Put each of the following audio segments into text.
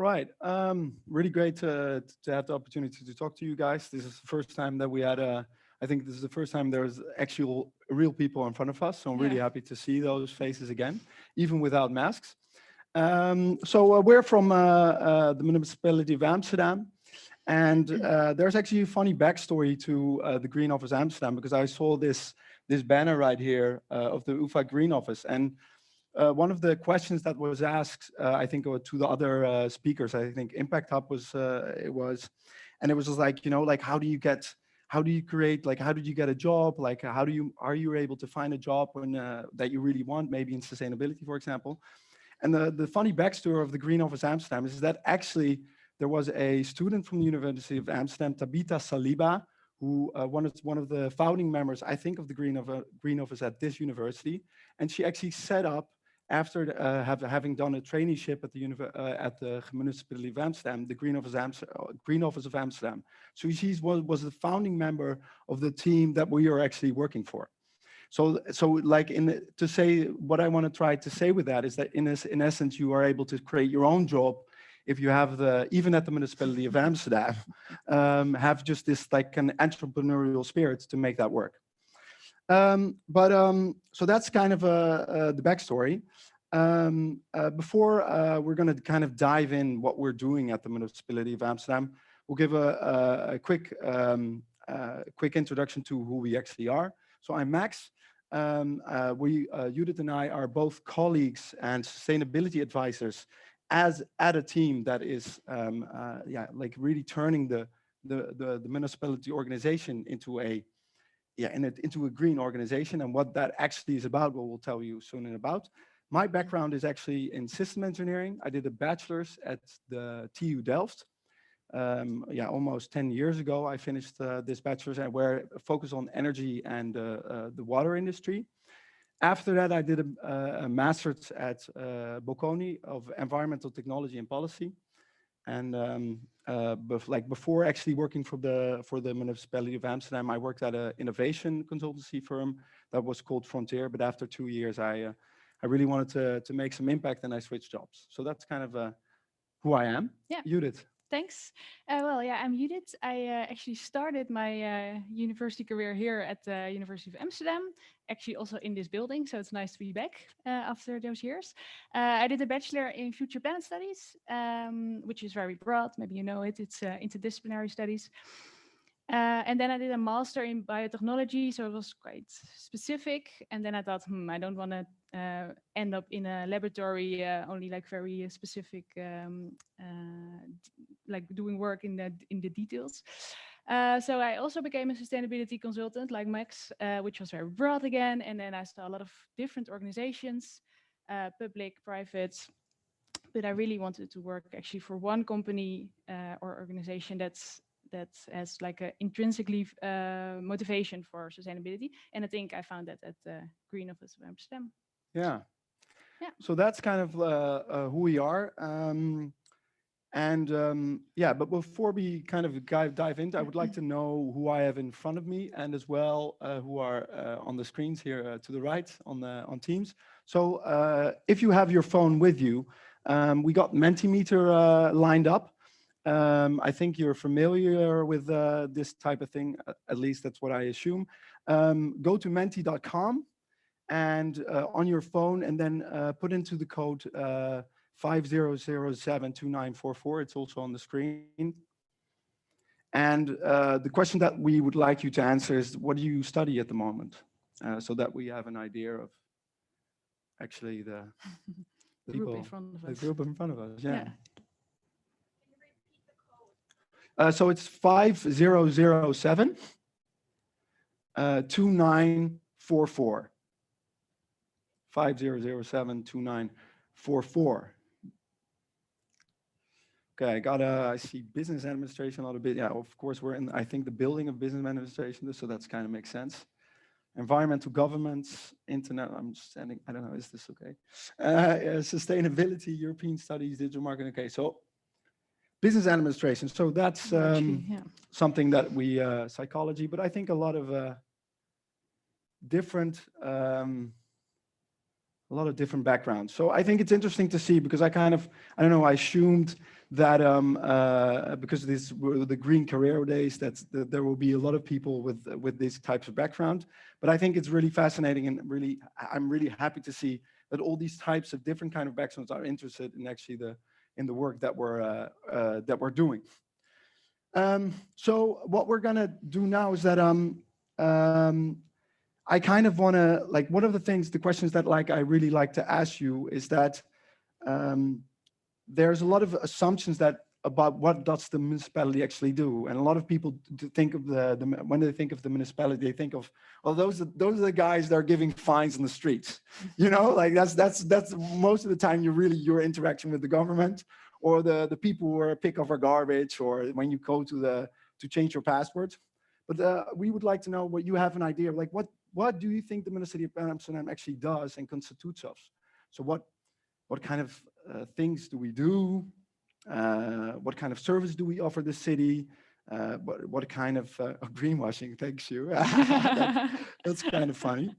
Right. Really great to have the opportunity to talk to you guys. This is the first time that we had I think this is the first time there's actual real people in front of us. So I'm really happy to see those faces again, even without masks. We're from the Municipality of Amsterdam. And there's actually a funny backstory to the Green Office Amsterdam, because I saw this banner right here of the UvA Green Office. And one of the questions that was asked, I think, to the other speakers, I think Impact Hub was, and it was just like, like how do you create, like, how did you get a job? Like, are you able to find a job when that you really want, maybe in sustainability, for example? And the funny backstory of the Green Office Amsterdam is that actually there was a student from the University of Amsterdam, Tabitha Saliba, who one of the founding members, I think, of the Green Office at this university. And she actually set up, after having done a traineeship at the Municipality of Amsterdam, the Green Office of Amsterdam. So she was the founding member of the team that we are actually working for. So like to say what I want to try to say with that is that in essence, you are able to create your own job if you have even at the Municipality of Amsterdam, have just this like an entrepreneurial spirit to make that work. So that's kind of the backstory. Before we're going to kind of dive in what we're doing at the Municipality of Amsterdam, we'll give a quick introduction to who we actually are. So I'm Max. Judith and I are both colleagues and sustainability advisors at a team that is like really turning the municipality organization into a green organization. And what that actually is about, we'll tell you soon about. My background is actually in system engineering. I did a bachelor's at the TU Delft. Almost 10 years ago, I finished this bachelor's, where I focused on energy and the water industry. After that, I did a master's at Bocconi of environmental technology and policy. And before actually working for the Municipality of Amsterdam, I worked at an innovation consultancy firm that was called Frontier. But after 2 years, I really wanted to make some impact, and I switched jobs. So that's kind of who I am. Yeah. Judith. Thanks. I'm Judith. I actually started my university career here at the University of Amsterdam, actually also in this building, so it's nice to be back after those years. I did a bachelor in future planet studies, which is very broad, maybe you know it, it's interdisciplinary studies. And then I did a master in biotechnology, so it was quite specific. And then I thought, I don't want to end up in a laboratory, only like very specific, like doing work in the details. So I also became a sustainability consultant like Max, which was very broad again. And then I saw a lot of different organizations, public, private. But I really wanted to work actually for one company or organization that has like a intrinsically motivation for sustainability. And I think I found that at the Green Office of Amsterdam. Yeah. Yeah. So that's kind of who we are. But before we kind of dive in, I would like to know who I have in front of me, and as well who are on the screens here to the right on Teams. So if you have your phone with you, we got Mentimeter lined up. I think you're familiar with this type of thing, at least that's what I assume. Go to menti.com and on your phone, and then put into the code 50072944. It's also on the screen. And the question that we would like you to answer is, what do you study at the moment? So that we have an idea of actually the people, group in front of us. The group in front of us, yeah. Yeah. So it's 5007 2944. 50072944. Okay, I see business administration a little bit. Yeah, of course, we're in, I think, the building of business administration, so that's kind of makes sense. Environmental governance, internet, I'm just sending, I don't know, is this okay? Sustainability, European studies, digital marketing. Okay, so business administration. So that's something that we, psychology, but I think a lot of different different backgrounds. So I think it's interesting to see, because I don't know, I assumed that because this were the Green Career Days, that there will be a lot of people with these types of background. But I think it's really fascinating, and I'm really happy to see that all these types of different kind of backgrounds are interested in actually the work that we're doing. So what we're gonna do now is that I kind of want to, like, one of the questions that I really like to ask you is that there's a lot of assumptions about what does the municipality actually do, and a lot of people think of when they think of the municipality, they think of, well, those are the guys that are giving fines in the streets, you know, like that's most of the time your interaction with the government, or the people who pick up our garbage, or when you go to change your passport. But we would like to know what you have an idea of, like, what do you think the Municipality of Amsterdam actually does and constitutes of? So what kind of things do we do? What kind of service do we offer the city? What kind of greenwashing? Thanks you. That's kind of funny.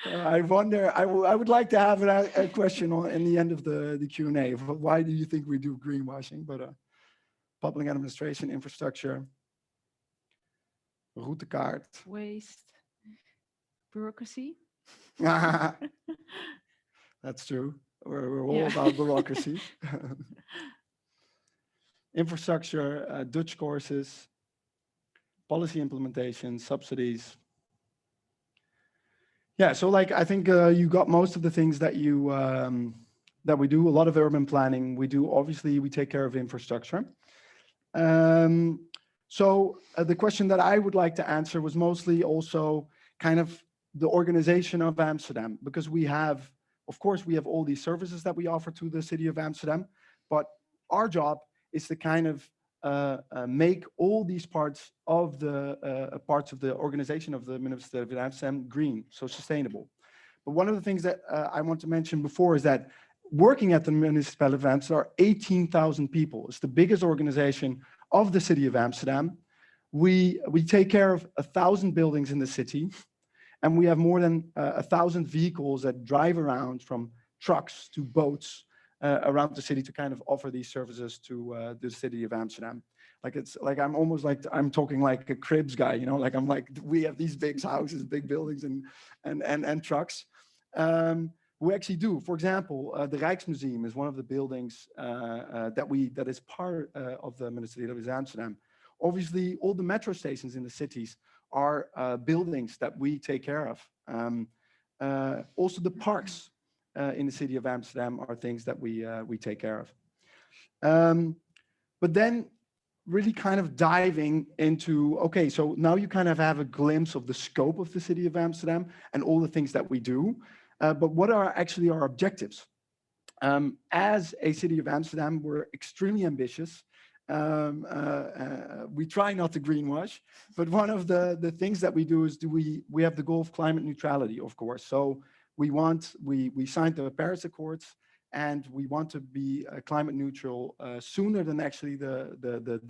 I wonder. I would like to have a question in the end of the Q&A. Why do you think we do greenwashing? But public administration, infrastructure, routekaart, Waste, bureaucracy. That's true. We're all about bureaucracy. Infrastructure, Dutch courses, policy implementation, subsidies. Yeah, so I think you got most of the things that that we do. A lot of urban planning. Obviously, we take care of infrastructure. So the question that I would like to answer was mostly also kind of the organization of Amsterdam, because of course, we have all these services that we offer to the city of Amsterdam, but our job is to kind of make all these parts of the organization of the Municipality of Amsterdam green, so sustainable. But one of the things that I want to mention before is that working at the Municipality of Amsterdam are 18,000 people. It's the biggest organization of the city of Amsterdam. We take care of 1,000 buildings in the city, and we have more than 1,000 vehicles that drive around, from trucks to boats, around the city to kind of offer these services to the city of Amsterdam. I'm talking like a cribs guy, you know, we have these big houses, big buildings, and trucks. We actually do. For example, the Rijksmuseum is one of the buildings that is part of the Municipality of Amsterdam. Obviously, all the metro stations in the cities are buildings that we take care of. Also, the parks in the city of Amsterdam are things that we take care of. But then really kind of diving into, okay, so now you kind of have a glimpse of the scope of the city of Amsterdam and all the things that we do. But what are actually our objectives? As a city of Amsterdam, we're extremely ambitious. We try not to greenwash, but one of the things that we do is we have the goal of climate neutrality, of course. So we signed the Paris Accords, and we want to be climate neutral sooner than actually the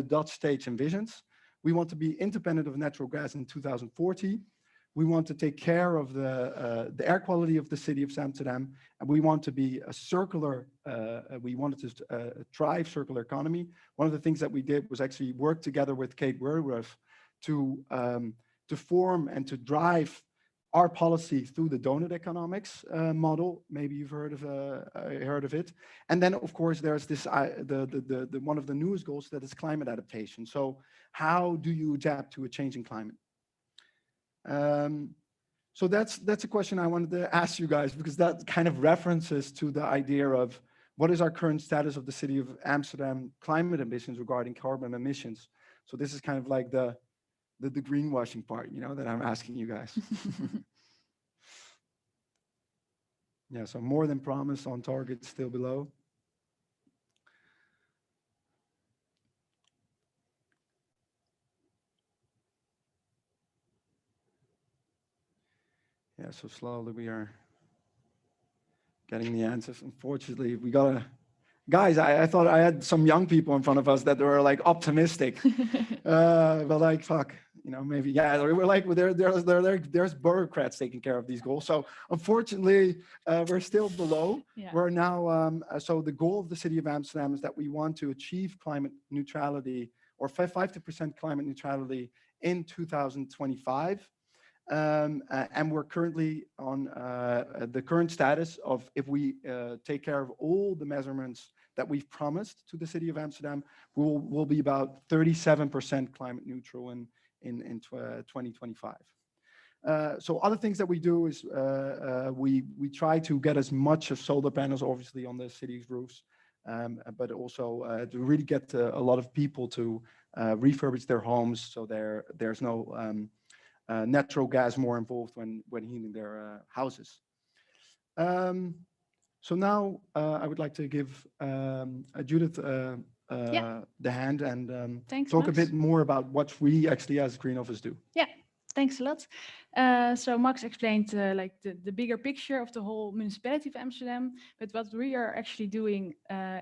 Dutch state envisions. We want to be independent of natural gas in 2040. We want to take care of the air quality of the city of Amsterdam, and we want to be a circular. We wanted to drive circular economy. One of the things that we did was actually work together with Kate Werworth to form and to drive our policy through the donut economics model. Maybe you've heard of it. And then, of course, there's this one of the newest goals, that is climate adaptation. So how do you adapt to a changing climate? So that's a question I wanted to ask you guys, because that kind of references to the idea of what is our current status of the city of Amsterdam climate ambitions regarding carbon emissions. So this is kind of like the greenwashing part, you know, that I'm asking you guys. Yeah, so more than promised, on target, still below. Yeah, so slowly we are getting the answers. Unfortunately, we gotta, guys, I thought I had some young people in front of us that were like optimistic. But like, fuck, maybe, yeah, we're like, there's bureaucrats taking care of these goals. So unfortunately, we're still below. Yeah. We're now, so the goal of the city of Amsterdam is that we want to achieve climate neutrality, or 50% climate neutrality in 2025. And we're currently on the current status of, if we take care of all the measurements that we've promised to the city of Amsterdam, we'll be about 37% climate neutral in 2025. So other things that we do is we try to get as much of solar panels, obviously, on the city's roofs, but also to really get a lot of people to refurbish their homes, so there's no natural gas more involved when heating their houses. So now I would like to give Judith the hand and Thanks, talk Max. a bit more about what we actually as Green Office do. Yeah, thanks a lot. So Max explained like the bigger picture of the whole municipality of Amsterdam, but what we are actually doing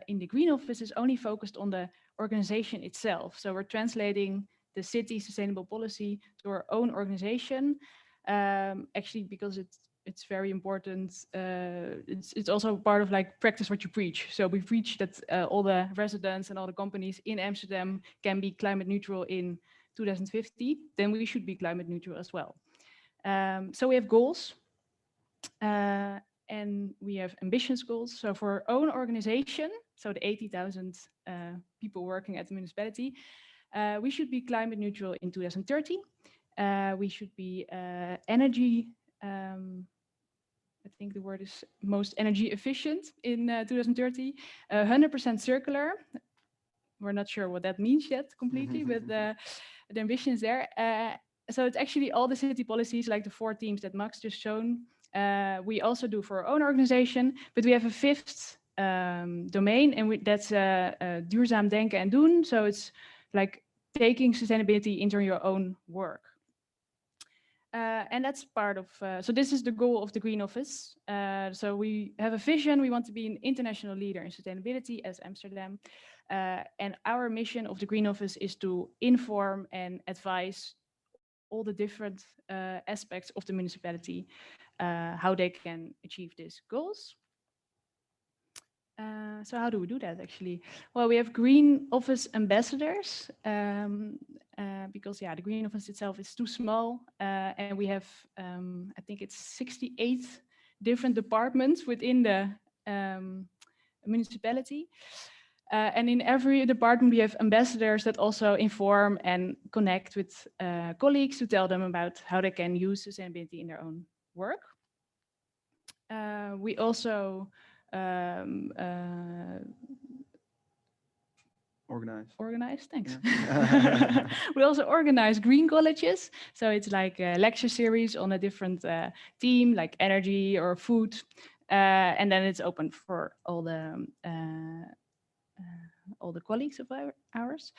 in the Green Office is only focused on the organization itself. So we're translating the city sustainable policy to our own organization, actually because it's very important. It's also part of like practice what you preach. So we preach that all the residents and all the companies in Amsterdam can be climate neutral in 2050, then we should be climate neutral as well. So we have goals and we have ambitious goals. So for our own organization, so the 80,000 people working at the municipality, we should be climate neutral in 2030. We should be energy, I think the word is most energy efficient in 2030, 100% circular. We're not sure what that means yet completely, but the ambition is there. So it's actually all the city policies, like the 4 themes that Max just shown. We also do for our own organization, but we have a 5th domain, and that's duurzaam denken en doen. So it's like taking sustainability into your own work. And that's part of, so this is the goal of the Green Office. So we have a vision, we want to be an international leader in sustainability as Amsterdam. And our mission of the Green Office is to inform and advise all the different aspects of the municipality, how they can achieve these goals. So how do we do that actually? Well, we have Green Office ambassadors because the Green Office itself is too small, and we have I think it's 68 different departments within the municipality. And in every department we have ambassadors that also inform and connect with colleagues to tell them about how they can use sustainability in their own work. We also organize, thanks. Yeah. We also organize green colleges. So it's like a lecture series on a different theme, like energy or food. And then it's open for all the colleagues of ours.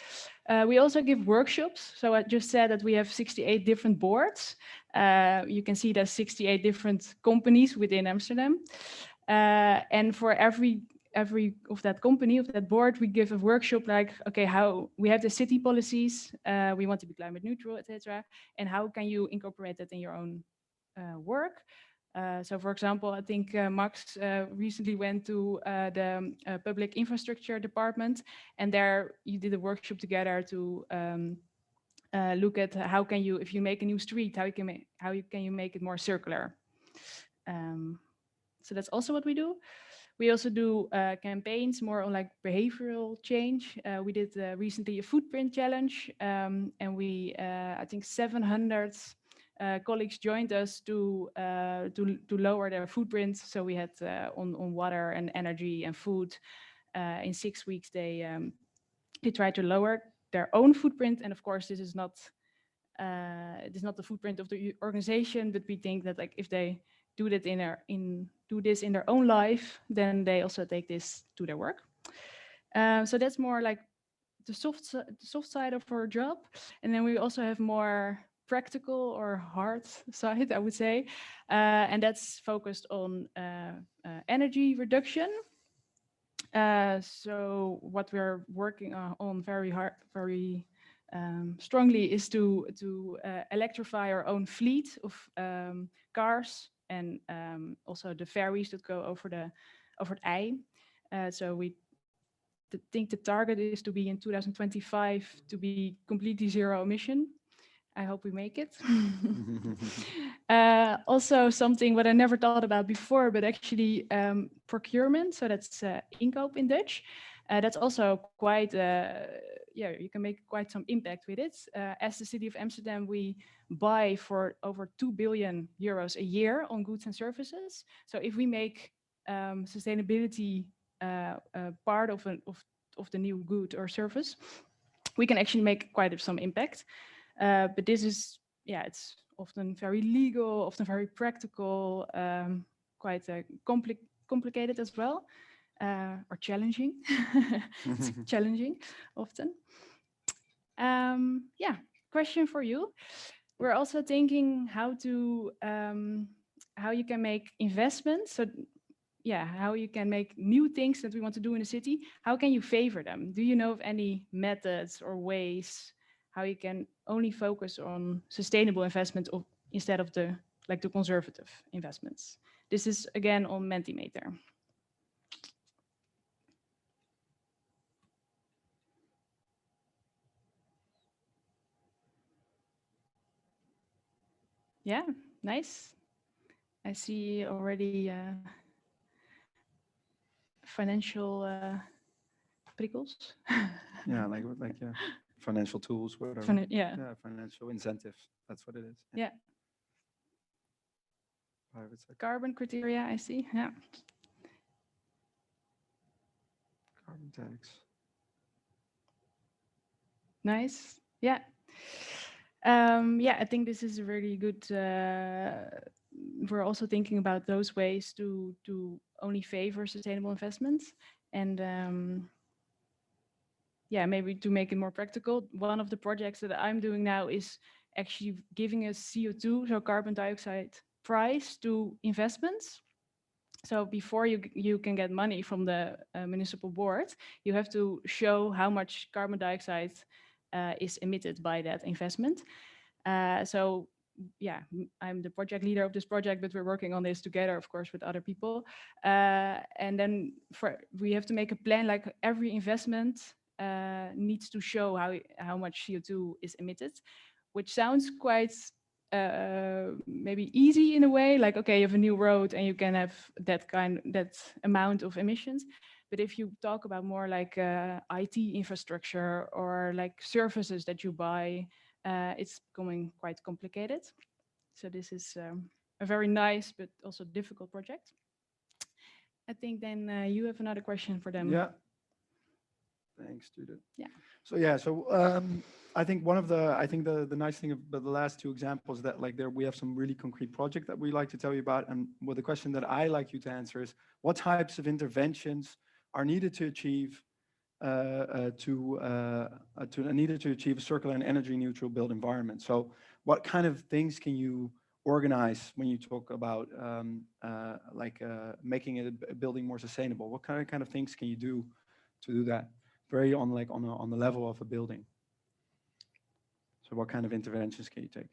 We also give workshops. So I just said that we have 68 different boards. You can see there's 68 different companies within Amsterdam. And for every of that company, of that board, we give a workshop like, okay, how we have the city policies, we want to be climate neutral, etc. And how can you incorporate that in your own work? So for example, I think Max recently went to the public infrastructure department, and there you did a workshop together to look at how can you, if you make a new street, how can you make it more circular? So that's also what we do. We also do campaigns more on like behavioral change. We did recently a footprint challenge, and we, I think 700 colleagues joined us to lower their footprint. So we had on water and energy and food. In 6 weeks, they tried to lower their own footprint. And of course, this is not the footprint of the organization, but we think that like if they do that do this in their own life, then they also take this to their work. So that's more like the soft side of our job. And then we also have more practical or hard side, I would say. And that's focused on energy reduction. So what we're working on very strongly is to electrify our own fleet of cars and also the ferries that go over the IJ. So we think the target is to be in 2025 to be completely zero emission. I hope we make it. Also something what I never thought about before, but actually procurement. So that's inkoop in Dutch. That's also quite, you can make quite some impact with it. As the city of Amsterdam, we buy for over 2 billion euros a year on goods and services. So if we make sustainability part of the new good or service, we can actually make quite some impact. But this is, it's often very legal, often very practical, quite complicated as well, or challenging. It's challenging often. Question for you. We're also thinking how you can make investments. So how you can make new things that we want to do in the city. How can you favor them? Do you know of any methods or ways how you can only focus on sustainable investment instead of the conservative investments? This is again on Mentimeter. Yeah, nice. I see already financial prikkels. Yeah, like financial tools, whatever. Financial incentives. That's what it is. Yeah. Private sector. Carbon criteria, I see. Yeah. Carbon tax. Nice. Yeah. I think this is a really good. We're also thinking about those ways to only favor sustainable investments, and maybe to make it more practical. One of the projects that I'm doing now is actually giving us CO2, so carbon dioxide price to investments. So before you can get money from the municipal board, you have to show how much carbon dioxide is emitted by that investment. I'm the project leader of this project, but we're working on this together, of course, with other people. And then we have to make a plan, like every investment needs to show how much CO2 is emitted, which sounds quite maybe easy in a way, like, okay, you have a new road and you can have that amount of emissions. But if you talk about more like IT infrastructure or like services that you buy, it's becoming quite complicated. So this is a very nice but also difficult project. I think then you have another question for them. Yeah. Thanks, Judith. Yeah. So I think the nice thing about the last two examples that we have some really concrete project that we like to tell you about, and the question that I like you to answer is, what types of interventions are needed to achieve needed to achieve a circular and energy neutral built environment? So what kind of things can you organize when you talk about making a building more sustainable? What kind of things can you do to do that? Very on the level of a building. So what kind of interventions can you take?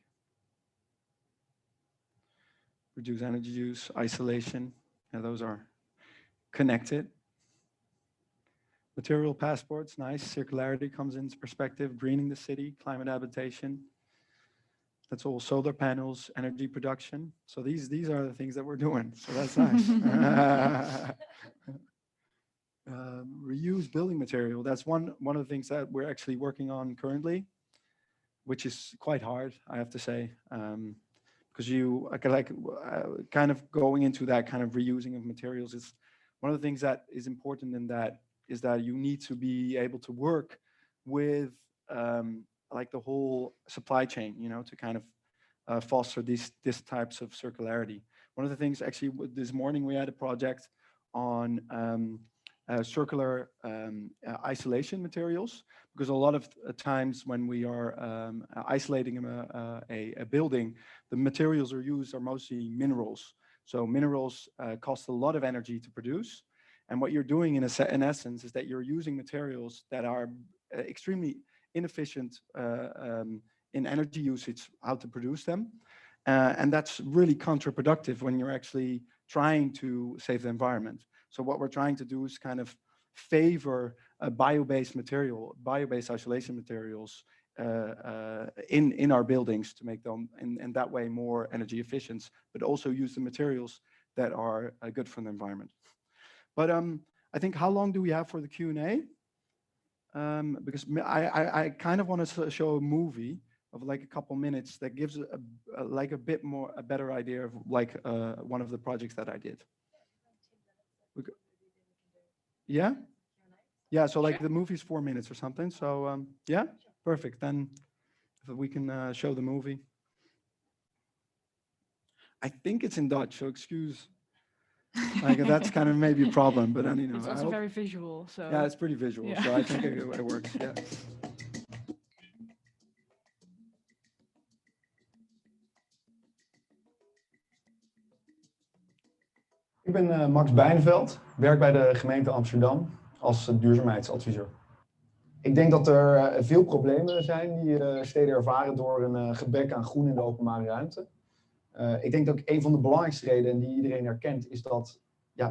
Reduce energy use, isolation, and those are connected. Material passports, nice. Circularity comes into perspective. Greening the city, climate adaptation. That's all solar panels, energy production. So these are the things that we're doing. So that's nice. Reuse building material. That's one of the things that we're actually working on currently, which is quite hard, I have to say, because you kind of going into that kind of reusing of materials is one of the things that is important in that is that you need to be able to work with the whole supply chain, to kind of foster these types of circularity. One of the things actually this morning we had a project on circular isolation materials, because a lot of times when we are isolating a building, the materials used are mostly minerals. So minerals cost a lot of energy to produce. And what you're doing in essence is that you're using materials that are extremely inefficient in energy usage, how to produce them. And that's really counterproductive when you're actually trying to save the environment. So what we're trying to do is kind of favor a bio-based material, bio-based isolation materials in our buildings to make them in that way more energy efficient, but also use the materials that are good for the environment. But I think, how long do we have for the Q&A? Because I kind of want to show a movie of like a couple minutes that gives a better idea of like one of the projects that I did. Yeah? Yeah, so like the movie's 4 minutes or something. So yeah, perfect. Then if we can show the movie. I think it's in Dutch, so excuse. Like that's kind of maybe a problem, but anyhow. It's also very visual, so. Yeah, it's pretty visual, Yeah. so I think it works, yeah. Ik ben Max Beijneveld, werk bij de gemeente Amsterdam als duurzaamheidsadviseur. Ik denk dat er veel problemen zijn die steden ervaren door een gebrek aan groen in de openbare ruimte. Ik denk dat ook een van de belangrijkste redenen die iedereen herkent is dat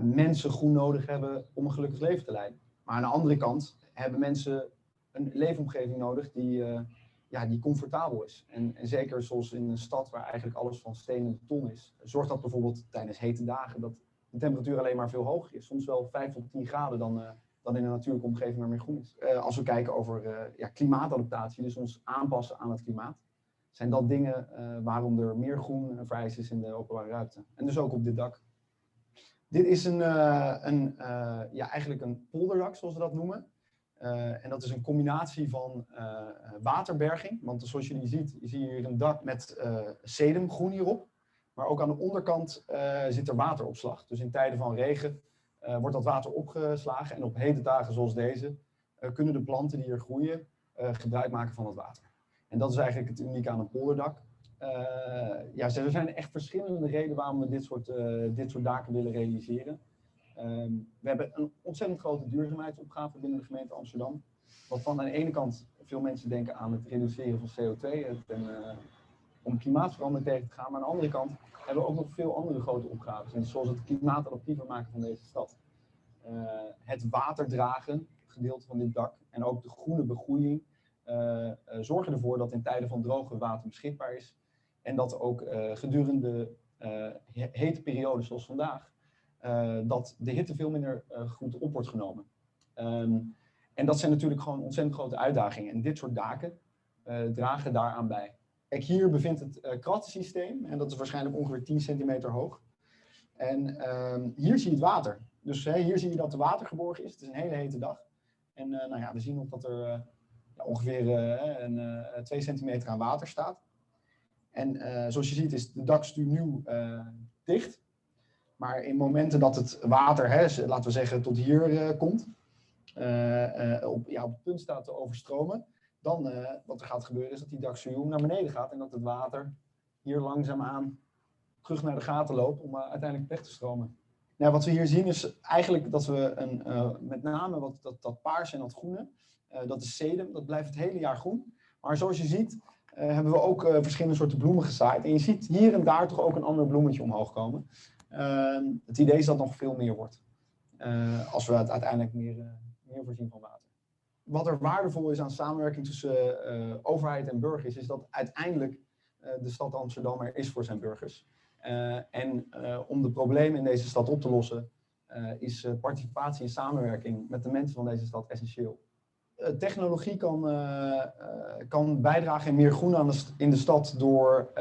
mensen groen nodig hebben om een gelukkig leven te leiden. Maar aan de andere kant hebben mensen een leefomgeving nodig die comfortabel is. En zeker zoals in een stad waar eigenlijk alles van steen en beton is, zorgt dat bijvoorbeeld tijdens hete dagen dat de temperatuur alleen maar veel hoger is. Soms wel 5 tot 10 graden dan in een natuurlijke omgeving waar meer groen is. Als we kijken over klimaatadaptatie, dus ons aanpassen aan het klimaat, zijn dat dingen waarom er meer groen vereist is in de openbare ruimte. En dus ook op dit dak. Dit is eigenlijk een polderdak, zoals we dat noemen. En dat is een combinatie van waterberging. Want zoals jullie ziet, zie je hier een dak met sedumgroen hierop. Maar ook aan de onderkant zit er wateropslag. Dus in tijden van regen wordt dat water opgeslagen. En op hete dagen zoals deze kunnen de planten die hier groeien gebruik maken van het water. En dat is eigenlijk het unieke aan een polderdak. Er zijn echt verschillende redenen waarom we dit soort daken willen realiseren. We hebben een ontzettend grote duurzaamheidsopgave binnen de gemeente Amsterdam. Waarvan aan de ene kant veel mensen denken aan het reduceren van CO2 om klimaatverandering tegen te gaan. Maar aan de andere kant hebben we ook nog veel andere grote opgaves. Zoals het klimaatadaptiever maken van deze stad. Het waterdragen, gedeelte van dit dak, en ook de groene begroeiing zorgen ervoor dat in tijden van droge water beschikbaar is. En dat ook gedurende hete periodes zoals vandaag, dat de hitte veel minder goed op wordt genomen. En dat zijn natuurlijk gewoon ontzettend grote uitdagingen. En dit soort daken dragen daaraan bij. Kijk, hier bevindt het krattensysteem en dat is waarschijnlijk ongeveer 10 centimeter hoog. En hier zie je het water. Dus hier zie je dat er water geborgen is. Het is een hele hete dag. En we zien ook dat er ongeveer 2 centimeter aan water staat. En zoals je ziet is de dakstuur nu dicht. Maar in momenten dat het water, laten we zeggen, tot hier komt, op het punt staat te overstromen, dan wat er gaat gebeuren is dat die dakstuur naar beneden gaat en dat het water hier langzaamaan terug naar de gaten loopt om uiteindelijk weg te stromen. Nou, wat we hier zien is eigenlijk dat we met name dat paars en dat groene, dat is sedum, dat blijft het hele jaar groen. Maar zoals je ziet hebben we ook verschillende soorten bloemen gezaaid. En je ziet hier en daar toch ook een ander bloemetje omhoog komen. Het idee is dat het nog veel meer wordt. Als we het uiteindelijk meer voorzien van water. Wat er waardevol is aan samenwerking tussen overheid en burgers, is dat uiteindelijk de stad Amsterdam er is voor zijn burgers. Om de problemen in deze stad op te lossen, is participatie en samenwerking met de mensen van deze stad essentieel. Technologie kan bijdragen in meer groen in de stad door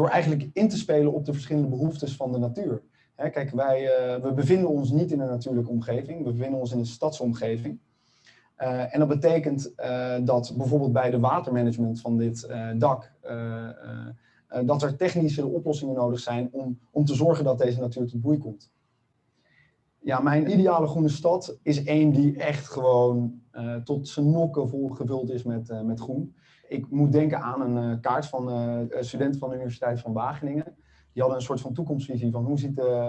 eigenlijk in te spelen op de verschillende behoeftes van de natuur. Kijk, we bevinden ons niet in een natuurlijke omgeving, we bevinden ons in een stadsomgeving. En dat betekent dat bijvoorbeeld bij de watermanagement van dit dak, dat er technische oplossingen nodig zijn om te zorgen dat deze natuur tot bloei komt. Ja, mijn ideale groene stad is één die echt gewoon tot zijn nokken vol gevuld is met groen. Ik moet denken aan een kaart van studenten van de Universiteit van Wageningen. Die hadden een soort van toekomstvisie van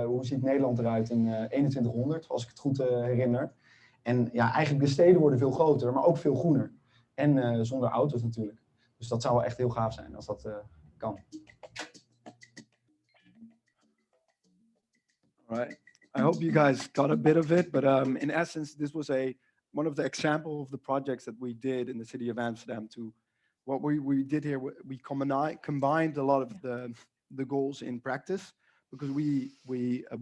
hoe ziet Nederland eruit in 2100, als ik het goed herinner. En ja, eigenlijk de steden worden veel groter, maar ook veel groener. En zonder auto's natuurlijk. Dus dat zou wel echt heel gaaf zijn als dat kan. All right. I hope you guys got a bit of it, but in essence, this was one of the example of the projects that we did in the city of Amsterdam. To what we did here, we combined a lot of the goals in practice, because we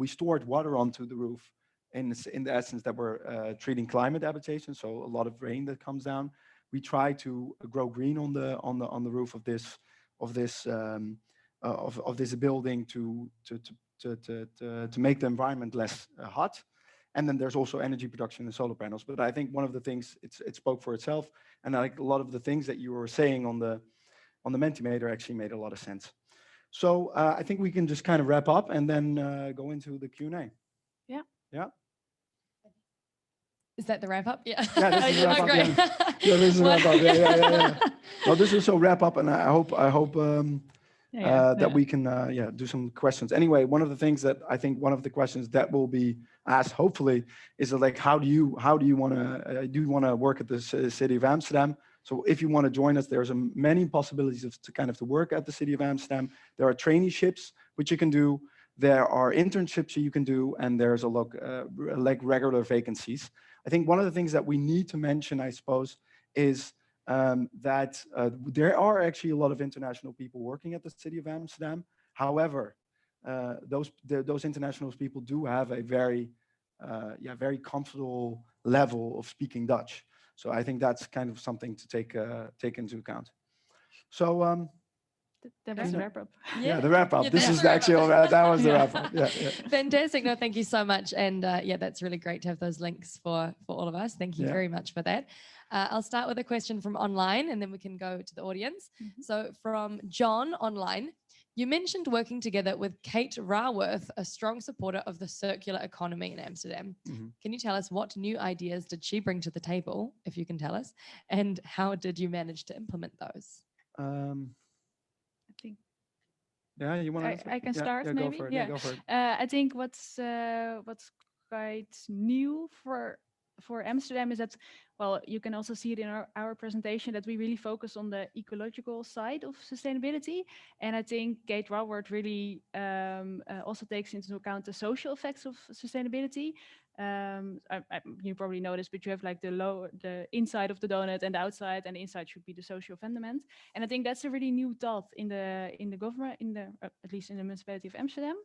stored water onto the roof in the essence that we're treating climate adaptation. So a lot of rain that comes down. We try to grow green on the roof of this building to make the environment less hot. And then there's also energy production in solar panels. But I think one of the things, it spoke for itself. And like a lot of the things that you were saying on the Mentimeter actually made a lot of sense. So I think we can just kind of wrap up and then go into the Q&A. Yeah. Yeah. Is that the wrap up? Yeah. Yeah, this is the wrap up. Great. Yeah, this is the wrap up. Yeah. No, this is so wrap up, and I hope that we can do some questions. Anyway, one of the things that I think one of the questions that will be asked, hopefully, is like how do you want to work at the city of Amsterdam? So if you want to join us, there's many possibilities to work at the city of Amsterdam. There are traineeships which you can do. There are internships you can do, and there's like regular vacancies. I think one of the things that we need to mention, I suppose, is that there are actually a lot of international people working at the city of Amsterdam. However, those international people do have a very comfortable level of speaking Dutch. So I think that's kind of something to take into account. So that was the wrap up. Yeah, the wrap up. Yeah, this that's is the wrap actually up. that was the wrap up. Yeah. Fantastic. No, thank you so much. And that's really great to have those links for all of us. Thank you very much for that. I'll start with a question from online and then we can go to the audience. So from John online, you mentioned working together with Kate Raworth, a strong supporter of the circular economy in Amsterdam. Can you tell us what new ideas did she bring to the table, if you can tell us, and how did you manage to implement those? I think you want to? I can start maybe. Go for it. Go for it. I think what's quite new for Amsterdam is that, well, you can also see it in our presentation that we really focus on the ecological side of sustainability. And I think Kate Raworth really also takes into account the social effects of sustainability. You probably noticed, but you have like the inside of the donut and the outside, and the inside should be the social fundament. And I think that's a really new thought in the government, at least in the municipality of Amsterdam.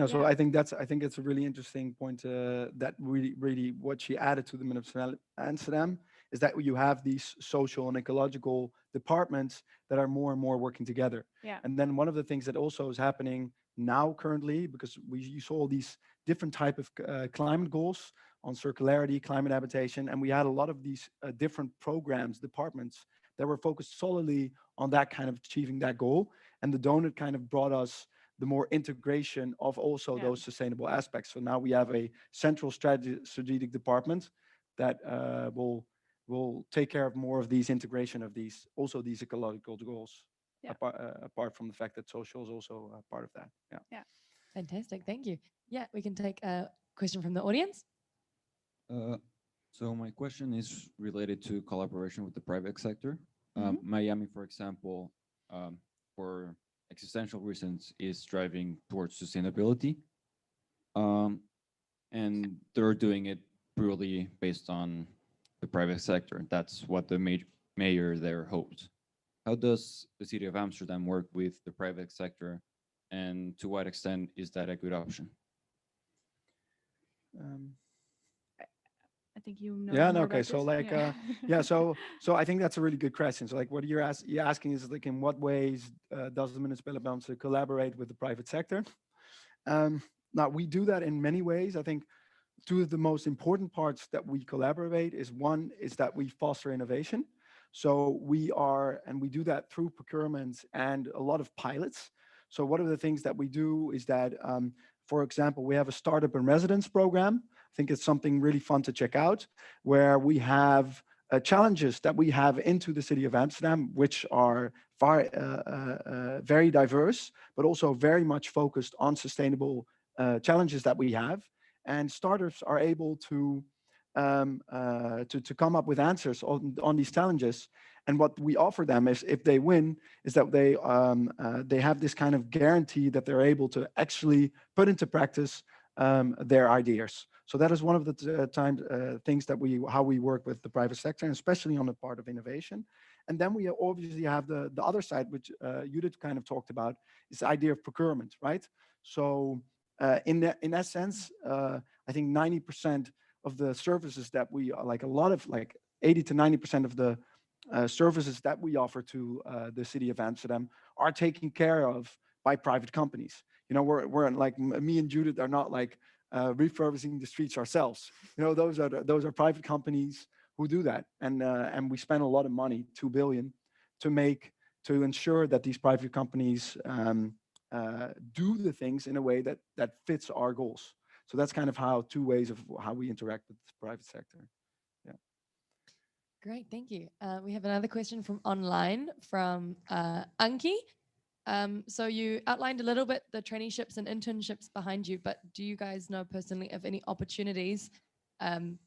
So I think it's a really interesting point. That really what she added to the municipality of Amsterdam is that you have these social and ecological departments that are more and more working together. Yeah. And then one of the things that also is happening now currently, because you saw these different type of climate goals on circularity, climate adaptation, and we had a lot of these different programs, departments that were focused solely on that kind of achieving that goal. And the donut kind of brought us the more integration of also those sustainable aspects. So now we have a central strategic department that will take care of more of these integration of these ecological goals. Apart from the fact that social is also a part of that. Yeah. Fantastic. Thank you. Yeah, we can take a question from the audience. So my question is related to collaboration with the private sector. Miami, for example, for existential reasons is driving towards sustainability. And they're doing it purely based on the private sector. That's what the mayor there hopes. How does the city of Amsterdam work with the private sector, and to what extent is that a good option? I think you know. Yeah. More Okay. about So this. So I think that's a really good question. So like, what you're asking is like, in what ways does the municipality of Amsterdam collaborate with the private sector? Now we do that in many ways. I think two of the most important parts that we collaborate is one is that we foster innovation. So we do that through procurement and a lot of pilots. So one of the things that we do is that, for example, we have a startup and residence program. I think it's something really fun to check out, where we have challenges that we have into the city of Amsterdam, which are very diverse, but also very much focused on sustainable challenges that we have. And startups are able to to come up with answers on these challenges. And what we offer them is, if they win, is that they have this kind of guarantee that they're able to actually put into practice their ideas. So that is one of the things that how we work with the private sector, and especially on the part of innovation. And then we obviously have the other side, which Judith kind of talked about, is the idea of procurement, right? So in that sense, I think 90% of the services that we like, 80 to 90% of the services that we offer to the city of Amsterdam are taken care of by private companies. You know, we're like, me and Judith are not like refurbishing the streets ourselves. You know, those are private companies who do that, and we spend a lot of money, 2 billion, to ensure that these private companies do the things in a way that fits our goals. So that's kind of two ways of how we interact with the private sector. Yeah. Great, thank you. We have another question from online from Anki. So you outlined a little bit the traineeships and internships behind you, but do you guys know personally of any opportunities,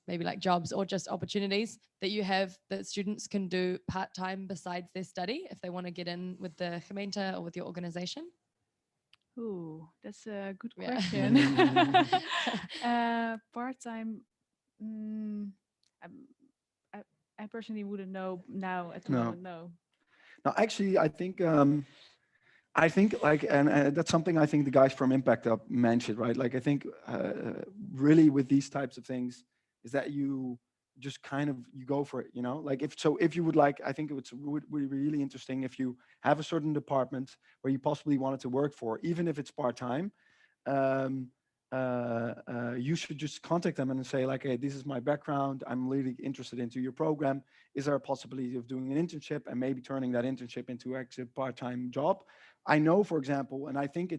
maybe like jobs or just opportunities that you have that students can do part-time besides their study if they want to get in with the gemeente or with your organization? Ooh, that's a good Yeah. question. Part-time, I personally wouldn't know now at the No. moment, no. Now, actually, I think like, and that's something I think the guys from Impact Up mentioned, right? Like, I think really with these types of things is that you just kind of, you go for it, you know? Like, if you would like, I think would be really interesting if you have a certain department where you possibly wanted to work for, even if it's part-time, you should just contact them and say like, hey, this is my background, I'm really interested into your program. Is there a possibility of doing an internship and maybe turning that internship into actually a part-time job? I know, for example, and I think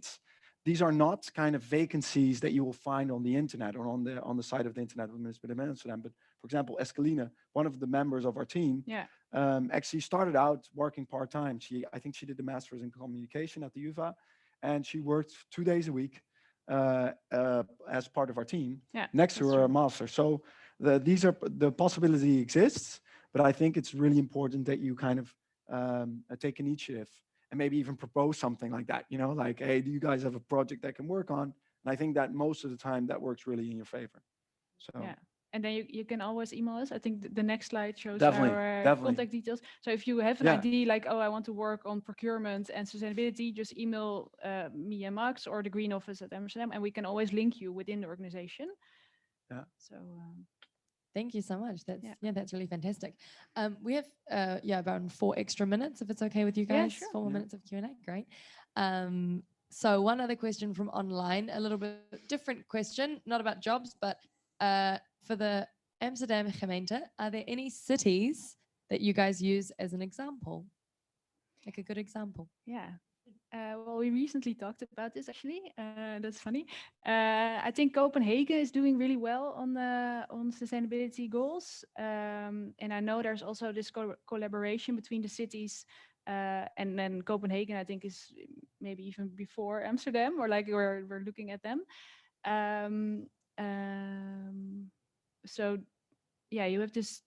these are not kind of vacancies that you will find on the internet or on the site of the internet of the Municipality of Amsterdam. But for example, Escalina, one of the members of our team, actually started out working part-time. I think she did the master's in communication at the UvA, and she worked 2 days a week as part of our team next to her master. So the possibility exists, but I think it's really important that you kind of take initiative and maybe even propose something like that, you know, like, hey, do you guys have a project that can work on? And I think that most of the time that works really in your favor. So yeah. And then you can always email us. I think the next slide shows definitely our contact details. So if you have an idea like, oh, I want to work on procurement and sustainability, just email me and Max or the Green Office at Amsterdam, and we can always link you within the organization. Yeah. So thank you so much. That's really fantastic. We have about 4 extra minutes, if it's okay with you guys. Sure. 4 more minutes of Q&A. Great. So one other question from online, a little bit different question, not about jobs, but for the Amsterdam gemeente, are there any cities that you guys use as an example? Like a good example? Yeah. Well, we recently talked about this actually. That's funny. I think Copenhagen is doing really well on sustainability goals, and I know there's also this collaboration between the cities, and then Copenhagen I think is maybe even before Amsterdam, or like we're looking at them. So yeah, you have this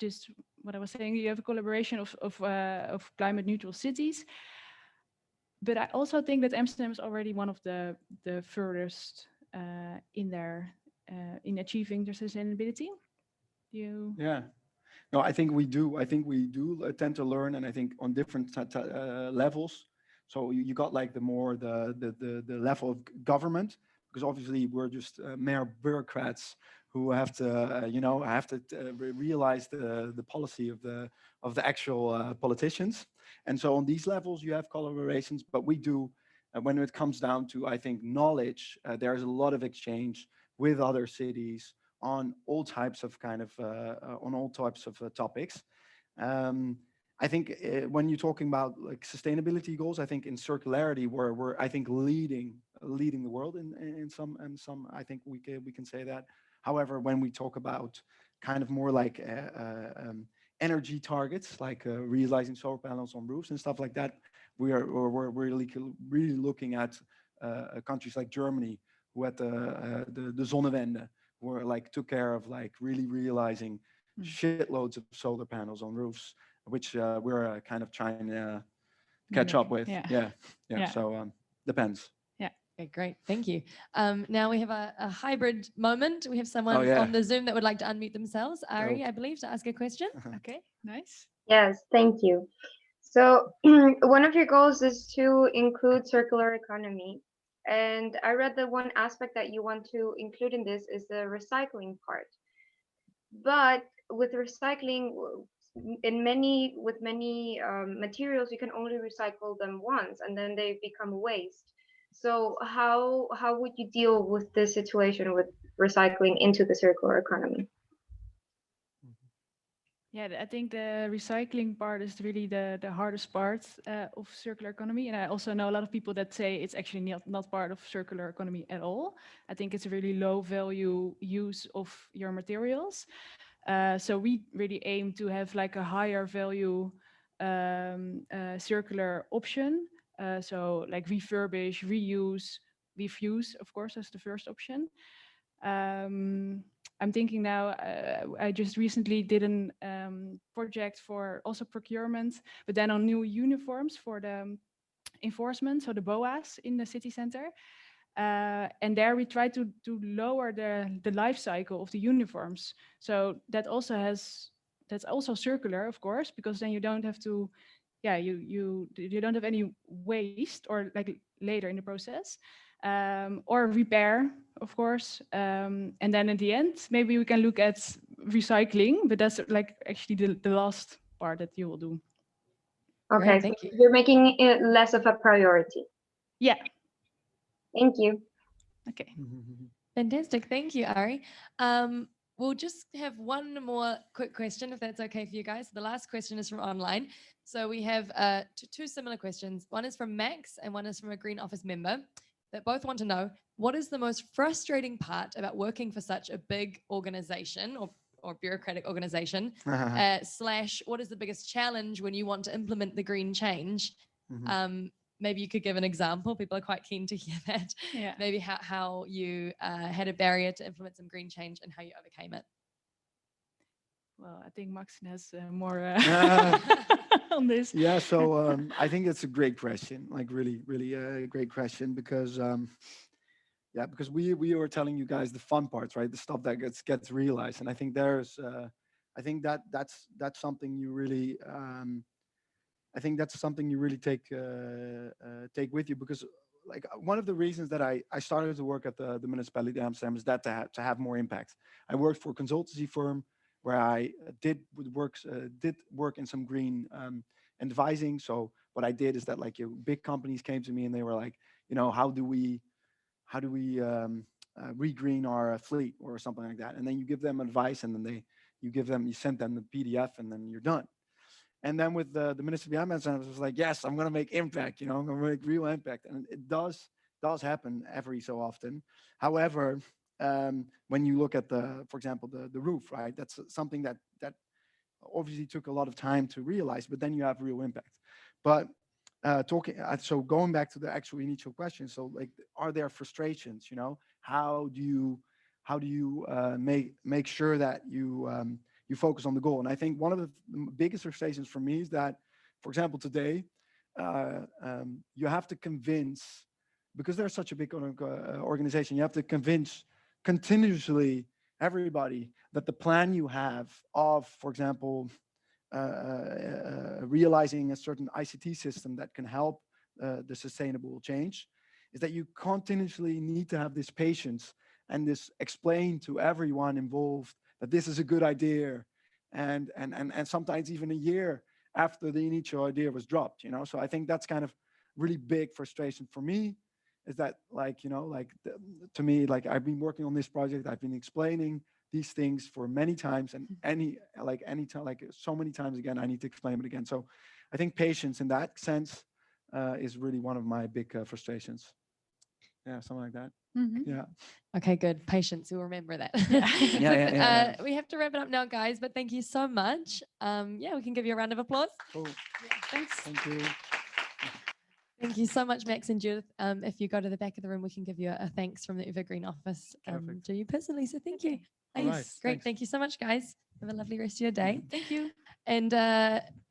what I was saying. You have a collaboration of climate neutral cities. But I also think that Amsterdam is already one of the furthest in achieving their sustainability. Yeah, no, I think we do. I think we do tend to learn, and I think on different levels. So you got like the level of government, because obviously we're just mere bureaucrats who have to realize the policy of the actual politicians. And so on these levels you have collaborations, but we do when it comes down to, I think, knowledge, there's a lot of exchange with other cities on all types of topics. I think when you're talking about like sustainability goals, I think in circularity we're I think leading the world in some I think we can say that. However, when we talk about kind of more like energy targets, like realizing solar panels on roofs and stuff like that, we're really looking at countries like Germany, who had the Zonnewende, were like took care of like really realizing shitloads of solar panels on roofs, which we're kind of trying to catch up with. Yeah. So depends. Okay, great. Thank you. Now we have a hybrid moment. We have someone yeah. on the Zoom that would like to unmute themselves. Ari, I believe, to ask a question. Okay, nice. Yes, thank you. So one of your goals is to include circular economy. And I read that one aspect that you want to include in this is the recycling part. But with recycling, with many materials, you can only recycle them once and then they become waste. So how would you deal with this situation with recycling into the circular economy? Yeah, I think the recycling part is really the hardest part of circular economy. And I also know a lot of people that say it's actually not part of circular economy at all. I think it's a really low value use of your materials. So we really aim to have like a higher value circular option. So like refurbish, reuse, refuse, of course, as the first option. I'm thinking now, I just recently did a project for also procurement, but then on new uniforms for the enforcement, so the BOAs in the city center. And there we try to lower the life cycle of the uniforms. So that's also circular, of course, because then you don't have to, you don't have any waste or like later in the process. Or repair, of course. And then in the end, maybe we can look at recycling, but that's like actually the last part that you will do. Okay, Great, thank you. You're making it less of a priority. Yeah. Thank you. Okay. Fantastic. Thank you, Ari. We'll just have one more quick question, if that's okay for you guys. The last question is from online. So we have two similar questions. One is from Max and one is from a Green Office member that both want to know, what is the most frustrating part about working for such a big organization or bureaucratic organization, / what is the biggest challenge when you want to implement the green change? Maybe you could give an example. People are quite keen to hear that. Yeah. Maybe how you had a barrier to implement some green change and how you overcame it. Well, I think Max has more on this. Yeah, so I think it's a great question, like really a great question, because because we were telling you guys the fun parts, right? The stuff that gets realized, and I think that's something you really take with you, because like one of the reasons that I started to work at the Municipality of Amsterdam is that to have more impact. I worked for a consultancy firm where I did work in some green advising. So what I did is that like big companies came to me and they were like, how do we regreen our fleet or something like that, and then you give them advice, and then you send them the PDF, and then you're done. And then with the Municipality of Amsterdam, it was like, yes, I'm going to make impact, I'm going to make real impact, and it does happen every so often. However, when you look at for example, the roof, right? That's something that obviously took a lot of time to realize, but then you have real impact. But so going back to the actual initial question, so like, are there frustrations? How do you make sure that you focus on the goal? And I think one of the biggest frustrations for me is that, for example, today, you have to convince, because they're such a big organization, you have to convince continuously everybody that the plan you have of, for example, realizing a certain ICT system that can help the sustainable change, is that you continuously need to have this patience and this explain to everyone involved that this is a good idea, and sometimes even a year after the initial idea was dropped. So I think that's kind of really big frustration for me, is that to me, like, I've been working on this project, I've been explaining these things for many times, and so many times again, I need to explain it again. So I think patience in that sense is really one of my big frustrations. Yeah, something like that. Yeah. Okay, good. Patience. We'll remember that. Yeah. We have to wrap it up now, guys, but thank you so much. We can give you a round of applause. Cool. Thanks. Thank you. Thank you so much, Max and Judith. If you go to the back of the room, we can give you a thanks from the UvA Green Office to you personally. So thank you. All Nice. right, Great. thanks. Thank you so much, guys. Have a lovely rest of your day. Thank you. And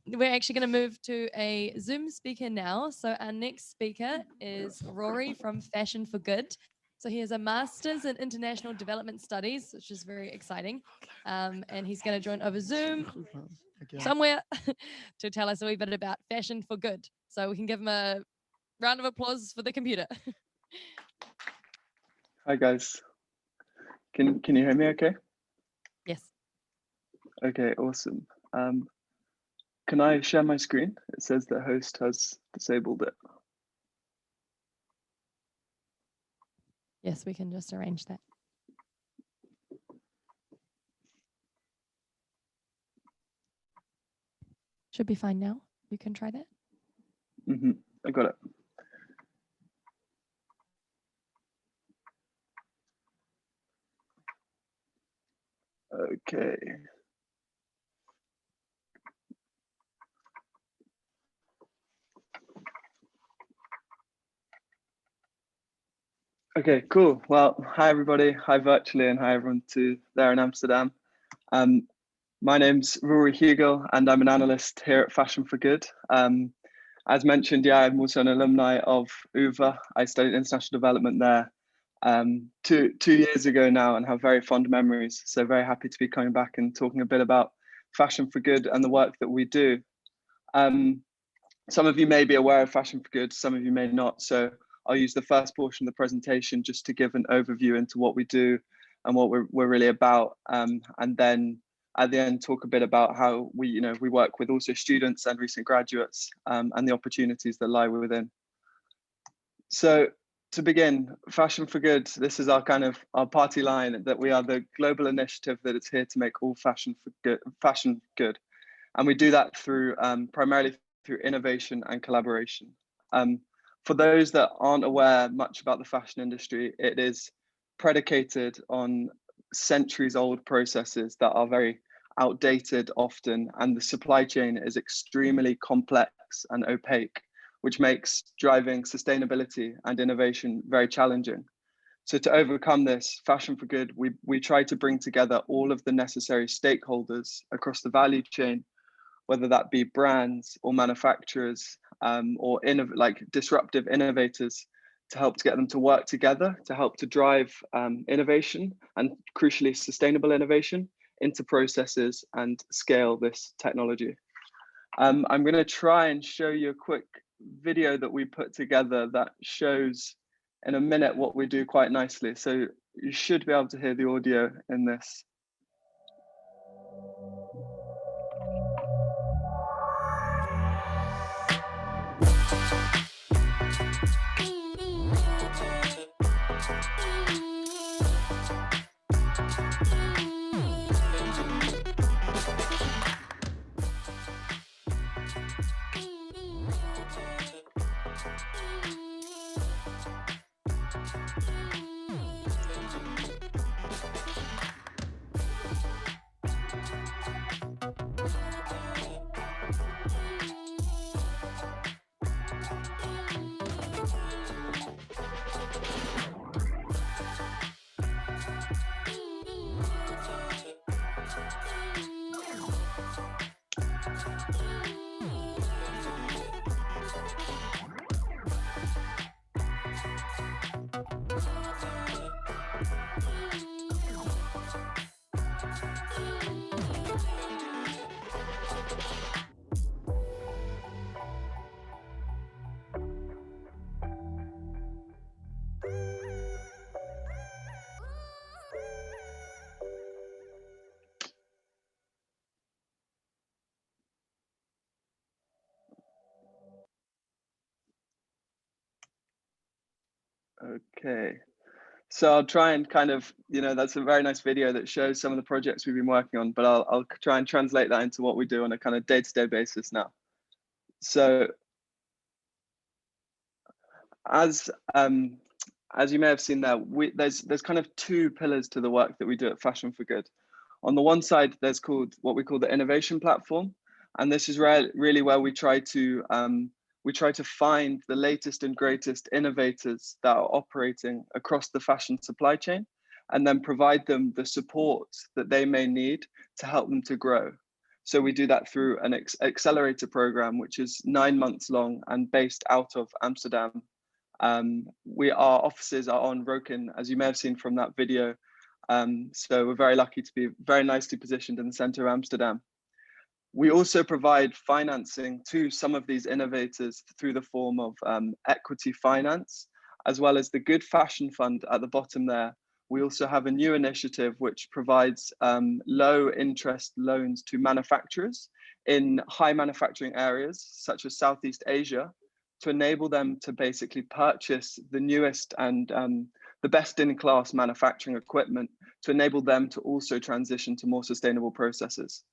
we're actually going to move to a Zoom speaker now. So our next speaker is Rory from Fashion for Good. So he has a master's in international development studies, which is very exciting. And he's going to join over Zoom somewhere to tell us a wee bit about Fashion for Good. So we can give him a round of applause for the computer. Hi guys. Can you hear me okay? Yes. Okay, awesome. Can I share my screen? It says that host has disabled it. Yes, we can just arrange that. Should be fine now. You can try that. I got it. Okay. Okay, cool. Well, hi everybody. Hi virtually, and hi everyone there in Amsterdam. My name's Rory Hugo, and I'm an analyst here at Fashion for Good. As mentioned, yeah, I'm also an alumni of UvA. I studied international development there 2 years ago now, and have very fond memories. So very happy to be coming back and talking a bit about Fashion for Good and the work that we do. Some of you may be aware of Fashion for Good, some of you may not. So I'll use the first portion of the presentation just to give an overview into what we do and what we're really about, and then at the end talk a bit about how we work with also students and recent graduates, and the opportunities that lie within. So to begin, Fashion for Good, this is our party line, that we are the global initiative that is here to make all fashion good, and we do that through primarily through innovation and collaboration. For those that aren't aware much about the fashion industry, it is predicated on centuries-old processes that are very outdated often, and the supply chain is extremely complex and opaque, which makes driving sustainability and innovation very challenging. So to overcome this, Fashion for Good, we try to bring together all of the necessary stakeholders across the value chain, whether that be brands or manufacturers, or disruptive innovators, to help to get them to work together to help to drive innovation, and crucially sustainable innovation, into processes and scale this technology. I'm going to try and show you a quick video that we put together that shows in a minute what we do quite nicely. So you should be able to hear the audio in this. Okay, so I'll try and that's a very nice video that shows some of the projects we've been working on, but I'll try and translate that into what we do on a kind of day-to-day basis now. So as you may have seen there, there's kind of 2 pillars to the work that we do at Fashion for Good. On the one side, there's what we call the innovation platform, and this is really where we try to we try to find the latest and greatest innovators that are operating across the fashion supply chain, and then provide them the support that they may need to help them to grow. So we do that through an accelerator program, which is 9 months long and based out of Amsterdam. Our offices are on Rokin, as you may have seen from that video. So we're very lucky to be very nicely positioned in the center of Amsterdam. We also provide financing to some of these innovators through the form of equity finance, as well as the Good Fashion Fund at the bottom there. We also have a new initiative which provides low interest loans to manufacturers in high manufacturing areas, such as Southeast Asia, to enable them to basically purchase the newest and the best in class manufacturing equipment to enable them to also transition to more sustainable processes.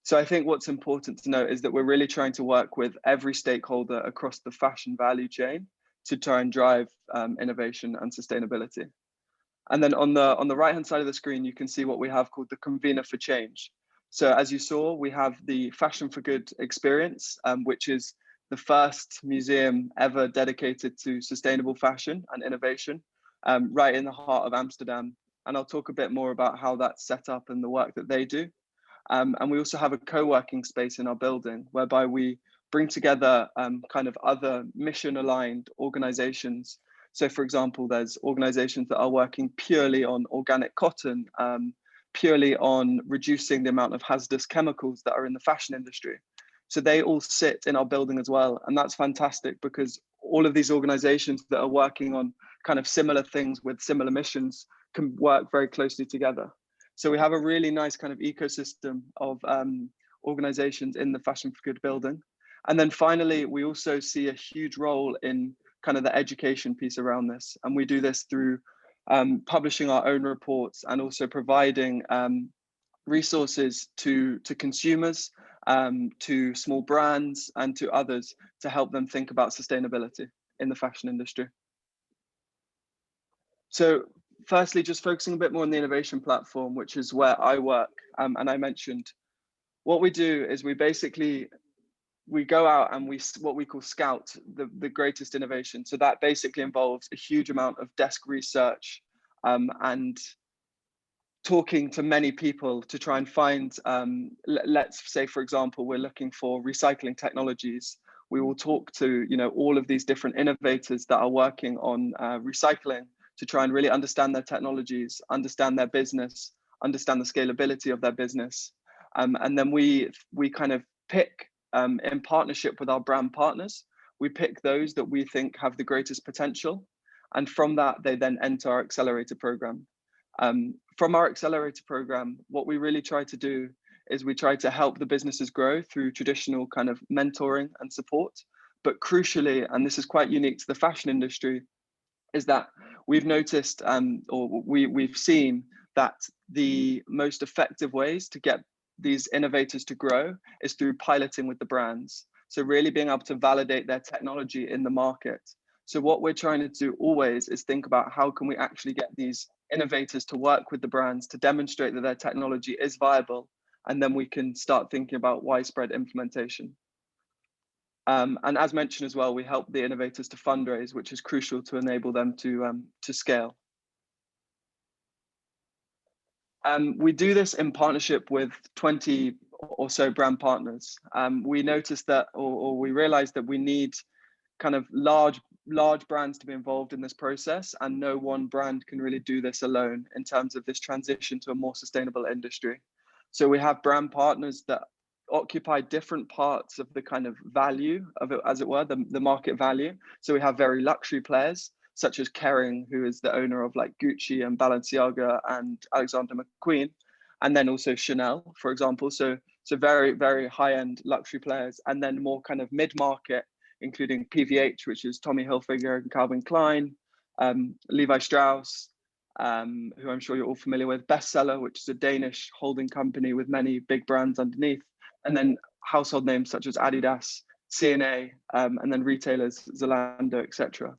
So I think what's important to note is that we're really trying to work with every stakeholder across the fashion value chain to try and drive innovation and sustainability. And then on the right-hand side of the screen, you can see what we have called the Convener for Change. So as you saw, we have the Fashion for Good experience, which is the first museum ever dedicated to sustainable fashion and innovation, right in the heart of Amsterdam. And I'll talk a bit more about how that's set up and the work that they do. And we also have a co-working space in our building, whereby we bring together kind of other mission-aligned organizations. So for example, there's organizations that are working purely on organic cotton, purely on reducing the amount of hazardous chemicals that are in the fashion industry. So they all sit in our building as well. And that's fantastic because all of these organizations that are working on kind of similar things with similar missions can work very closely together. So we have a really nice kind of ecosystem of organizations in the Fashion for Good building. And then finally, we also see a huge role in kind of the education piece around this. And we do this through publishing our own reports and also providing resources to consumers, to small brands and to others to help them think about sustainability in the fashion industry. So firstly, just focusing a bit more on the innovation platform, which is where I work. And I mentioned what we do is we go out and what we call scout the greatest innovation. So that basically involves a huge amount of desk research and talking to many people to try and find, let's say, for example, we're looking for recycling technologies. We will talk to all of these different innovators that are working on recycling to try and really understand their technologies, understand their business, understand the scalability of their business. And then we kind of pick, in partnership with our brand partners, we pick those that we think have the greatest potential. And from that, they then enter our accelerator program. From our accelerator program, what we really try to do is we try to help the businesses grow through traditional kind of mentoring and support. But crucially, and this is quite unique to the fashion industry, is that we've noticed or we've seen that the most effective ways to get these innovators to grow is through piloting with the brands. So really being able to validate their technology in the market. So what we're trying to do always is think about how can we actually get these innovators to work with the brands to demonstrate that their technology is viable, and then we can start thinking about widespread implementation. And as mentioned as well, we help the innovators to fundraise, which is crucial to enable them to scale. We do this in partnership with 20 or so brand partners. We noticed that, or we realized that we need kind of large brands to be involved in this process, and no one brand can really do this alone in terms of this transition to a more sustainable industry. So we have brand partners that occupy different parts of the kind of value of it, as it were, the market value. So we have very luxury players such as Kering, who is the owner of like Gucci and Balenciaga and Alexander McQueen, and then also Chanel, for example. So very, very high-end luxury players, and then more kind of mid-market, including PVH, which is Tommy Hilfiger and Calvin Klein, Levi Strauss, who I'm sure you're all familiar with, Bestseller, which is a Danish holding company with many big brands underneath, and then household names such as Adidas, C&A, and then retailers, Zalando, etc.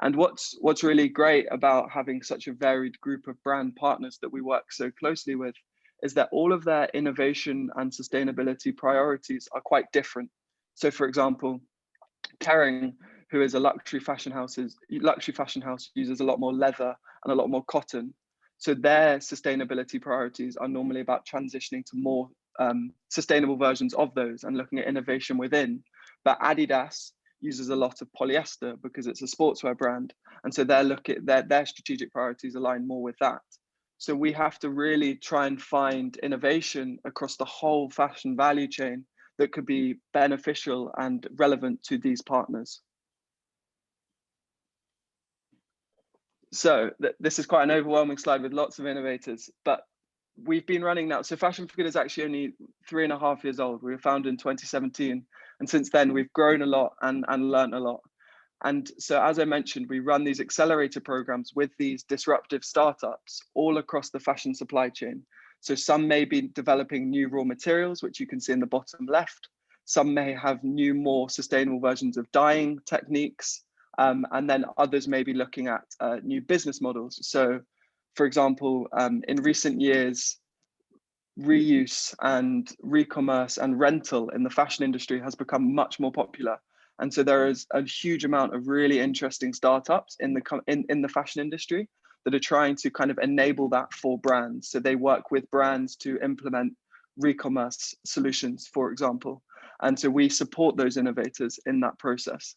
And what's really great about having such a varied group of brand partners that we work so closely with is that all of their innovation and sustainability priorities are quite different. So for example, Kering, who is a luxury fashion house, uses a lot more leather and a lot more cotton. So their sustainability priorities are normally about transitioning to more sustainable versions of those and looking at innovation within. But Adidas uses a lot of polyester because it's a sportswear brand. And so their strategic priorities align more with that. So we have to really try and find innovation across the whole fashion value chain that could be beneficial and relevant to these partners. So this is quite an overwhelming slide with lots of innovators, but we've been running now. So Fashion for Good is actually only 3.5 years old. We were founded in 2017. And since then we've grown a lot and learned a lot. And so, as I mentioned, we run these accelerator programs with these disruptive startups all across the fashion supply chain. So some may be developing new raw materials, which you can see in the bottom left. Some may have new, more sustainable versions of dyeing techniques. And then others may be looking at new business models. So, for example, in recent years, reuse and re-commerce and rental in the fashion industry has become much more popular. And so there is a huge amount of really interesting startups in the fashion industry that are trying to kind of enable that for brands. So they work with brands to implement re-commerce solutions, for example. And so we support those innovators in that process.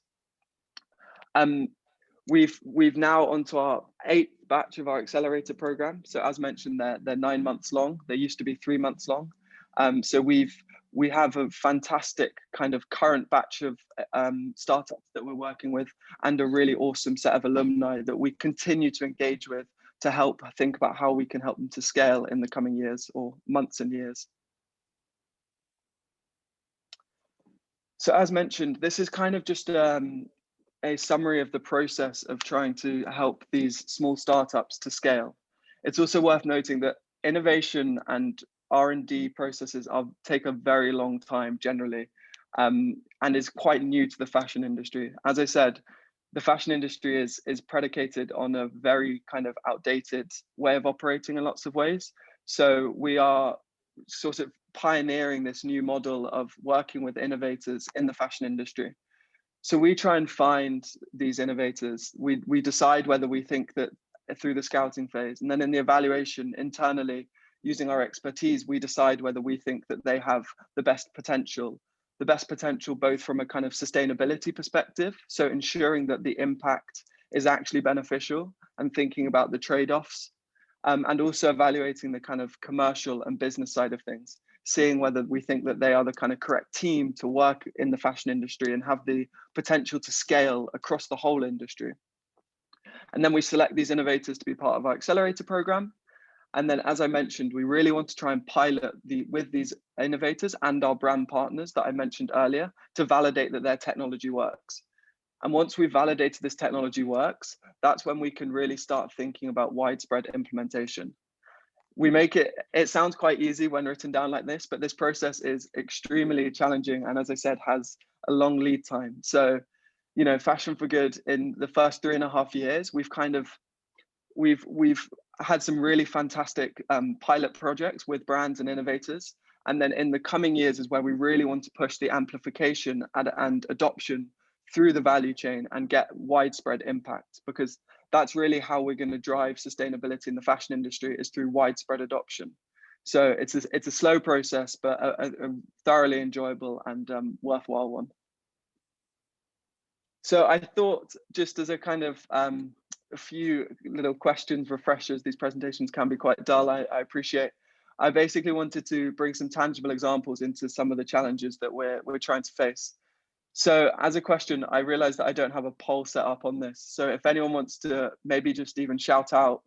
We've now onto our 8th batch of our accelerator program. So as mentioned, they're 9 months long. They used to be 3 months long. So we have a fantastic kind of current batch of startups that we're working with, and a really awesome set of alumni that we continue to engage with to help think about how we can help them to scale in the coming years or months and years. So as mentioned, this is kind of just a summary of the process of trying to help these small startups to scale. It's also worth noting that innovation and R&D processes take a very long time generally, and is quite new to the fashion industry. As I said, the fashion industry is predicated on a very kind of outdated way of operating in lots of ways. So we are sort of pioneering this new model of working with innovators in the fashion industry. So we try and find these innovators. We decide whether we think that through the scouting phase, and then in the evaluation internally, using our expertise, we decide whether we think that they have the best potential both from a kind of sustainability perspective, so ensuring that the impact is actually beneficial and thinking about the trade-offs, and also evaluating the kind of commercial and business side of things, seeing whether we think that they are the kind of correct team to work in the fashion industry and have the potential to scale across the whole industry. And then we select these innovators to be part of our accelerator program. And then, as I mentioned, we really want to try and pilot with these innovators and our brand partners that I mentioned earlier to validate that their technology works. And once we've validated this technology works, that's when we can really start thinking about widespread implementation. We make it sounds quite easy when written down like this, but this process is extremely challenging. And as I said, has a long lead time. So, you know, Fashion for Good in the first 3.5 years, we've had some really fantastic pilot projects with brands and innovators. And then in the coming years is where we really want to push the amplification and adoption through the value chain and get widespread impact, because that's really how we're going to drive sustainability in the fashion industry, is through widespread adoption. So it's a slow process, but a thoroughly enjoyable and worthwhile one. So I thought, just as a kind of a few little questions, refreshers, these presentations can be quite dull, I appreciate. I basically wanted to bring some tangible examples into some of the challenges that we're trying to face. So as a question, I realized that I don't have a poll set up on this. So if anyone wants to maybe just even shout out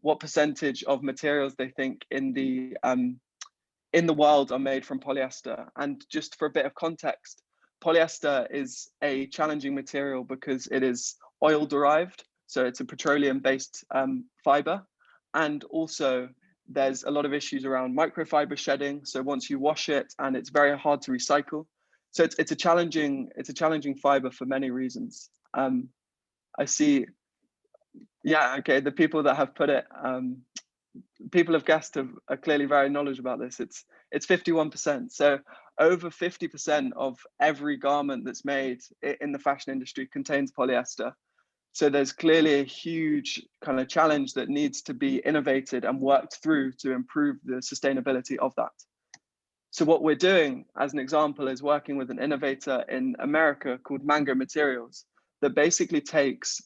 what percentage of materials they think in the world are made from polyester. And just for a bit of context, polyester is a challenging material because it is oil derived. So it's a petroleum-based fiber. And also there's a lot of issues around microfiber shedding. So once you wash it, and it's very hard to recycle. So it's a challenging fiber for many reasons. I see, yeah, okay, the people that have put it, people have guessed are clearly very knowledgeable about this. It's 51%. So over 50% of every garment that's made in the fashion industry contains polyester. So there's clearly a huge kind of challenge that needs to be innovated and worked through to improve the sustainability of that. So what we're doing, as an example, is working with an innovator in America called Mango Materials that basically takes,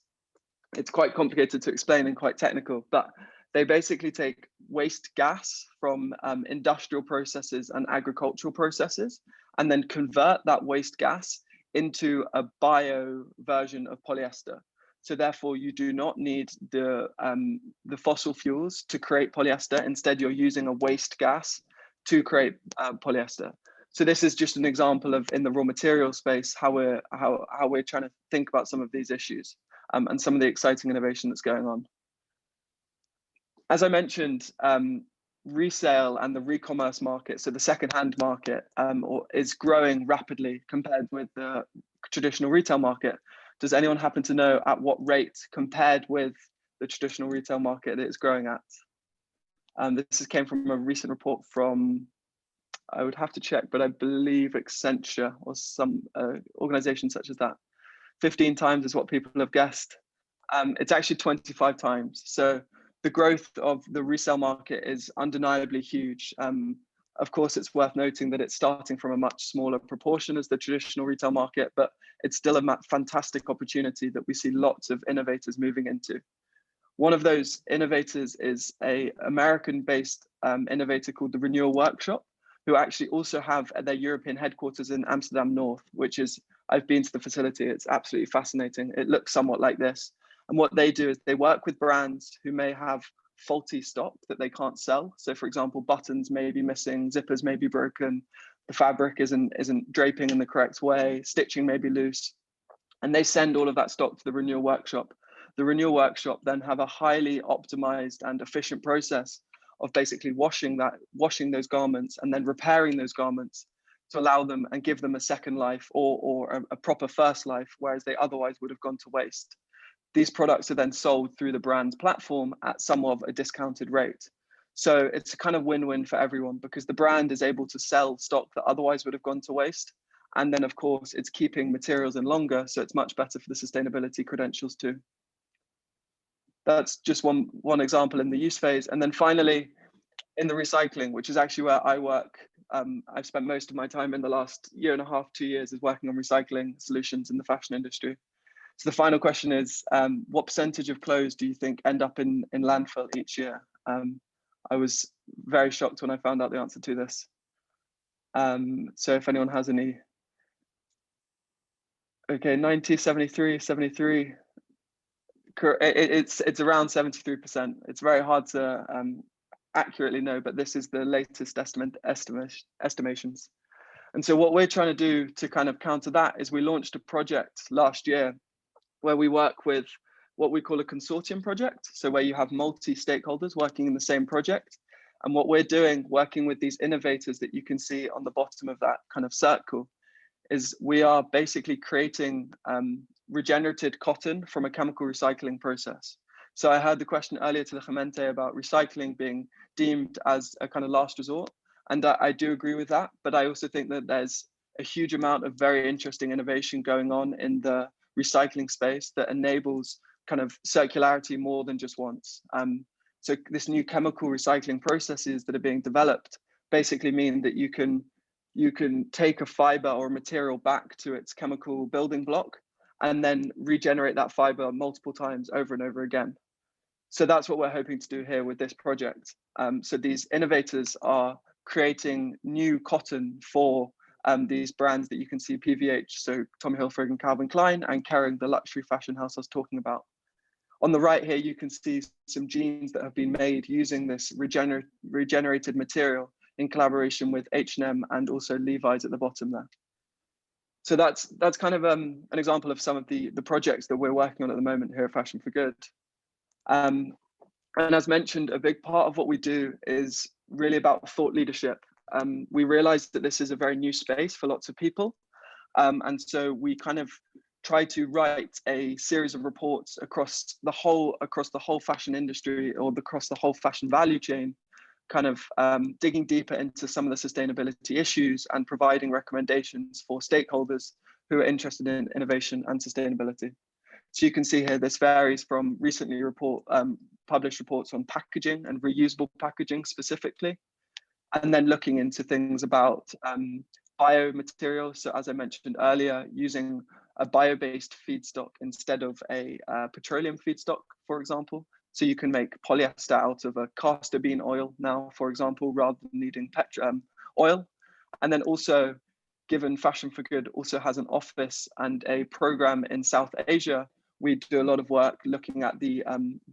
it's quite complicated to explain and quite technical, but they basically take waste gas from industrial processes and agricultural processes, and then convert that waste gas into a bio version of polyester. So therefore, you do not need the fossil fuels to create polyester. Instead, you're using a waste gas to create polyester. So this is just an example of, in the raw material space, how we're trying to think about some of these issues and some of the exciting innovation that's going on. As I mentioned, resale and the re-commerce market, so the second-hand market, is growing rapidly compared with the traditional retail market. Does anyone happen to know at what rate compared with the traditional retail market it is growing at? This came from a recent report from, I would have to check, but I believe Accenture or some organization such as that. 15 times is what people have guessed. It's actually 25 times. So the growth of the resale market is undeniably huge. Of course, it's worth noting that it's starting from a much smaller proportion as the traditional retail market, but it's still a fantastic opportunity that we see lots of innovators moving into. One of those innovators is an American-based innovator called the Renewal Workshop, who actually also have their European headquarters in Amsterdam North, which is, I've been to the facility, it's absolutely fascinating. It looks somewhat like this. And what they do is they work with brands who may have faulty stock that they can't sell. So for example, buttons may be missing, zippers may be broken, the fabric isn't draping in the correct way, stitching may be loose. And they send all of that stock to the Renewal Workshop. The Renewal Workshop then have a highly optimized and efficient process of basically washing those garments and then repairing those garments to allow them and give them a second life or a proper first life, whereas they otherwise would have gone to waste. These products are then sold through the brand's platform at somewhat of a discounted rate. So it's a kind of win-win for everyone, because the brand is able to sell stock that otherwise would have gone to waste. And then of course it's keeping materials in longer, so it's much better for the sustainability credentials too. That's just one example in the use phase. And then finally, in the recycling, which is actually where I work, I've spent most of my time in the last year and a half, 2 years, is working on recycling solutions in the fashion industry. So the final question is, what percentage of clothes do you think end up in landfill each year? I was very shocked when I found out the answer to this. So if anyone has any. Okay, 90, 73, 73. It's around 73%. It's very hard to accurately know, but this is the latest estimations. And so what we're trying to do to kind of counter that is we launched a project last year where we work with what we call a consortium project. So where you have multi-stakeholders working in the same project. And what we're doing, working with these innovators that you can see on the bottom of that kind of circle, is we are basically creating regenerated cotton from a chemical recycling process. So I heard the question earlier to the Gemeente about recycling being deemed as a kind of last resort. And I do agree with that, but I also think that there's a huge amount of very interesting innovation going on in the recycling space that enables kind of circularity more than just once. So this new chemical recycling processes that are being developed basically mean that you can take a fiber or a material back to its chemical building block and then regenerate that fiber multiple times over and over again. So that's what we're hoping to do here with this project. So these innovators are creating new cotton for these brands that you can see, PVH, so Tommy Hilfiger and Calvin Klein, and Kering, the luxury fashion house I was talking about. On the right here, you can see some jeans that have been made using this regenerated material in collaboration with H&M and also Levi's at the bottom there. So that's kind of an example of some of the projects that we're working on at the moment here at Fashion for Good. And as mentioned, a big part of what we do is really about thought leadership. We realize that this is a very new space for lots of people. And so we kind of try to write a series of reports across the whole fashion industry or across the whole fashion value chain kind of digging deeper into some of the sustainability issues and providing recommendations for stakeholders who are interested in innovation and sustainability. So you can see here, this varies from recently published reports on packaging and reusable packaging specifically, and then looking into things about biomaterials. So as I mentioned earlier, using a bio-based feedstock instead of a petroleum feedstock, for example. So you can make polyester out of a castor bean oil now, for example, rather than needing oil. And then also, given Fashion for Good also has an office and a program in South Asia, we do a lot of work looking at the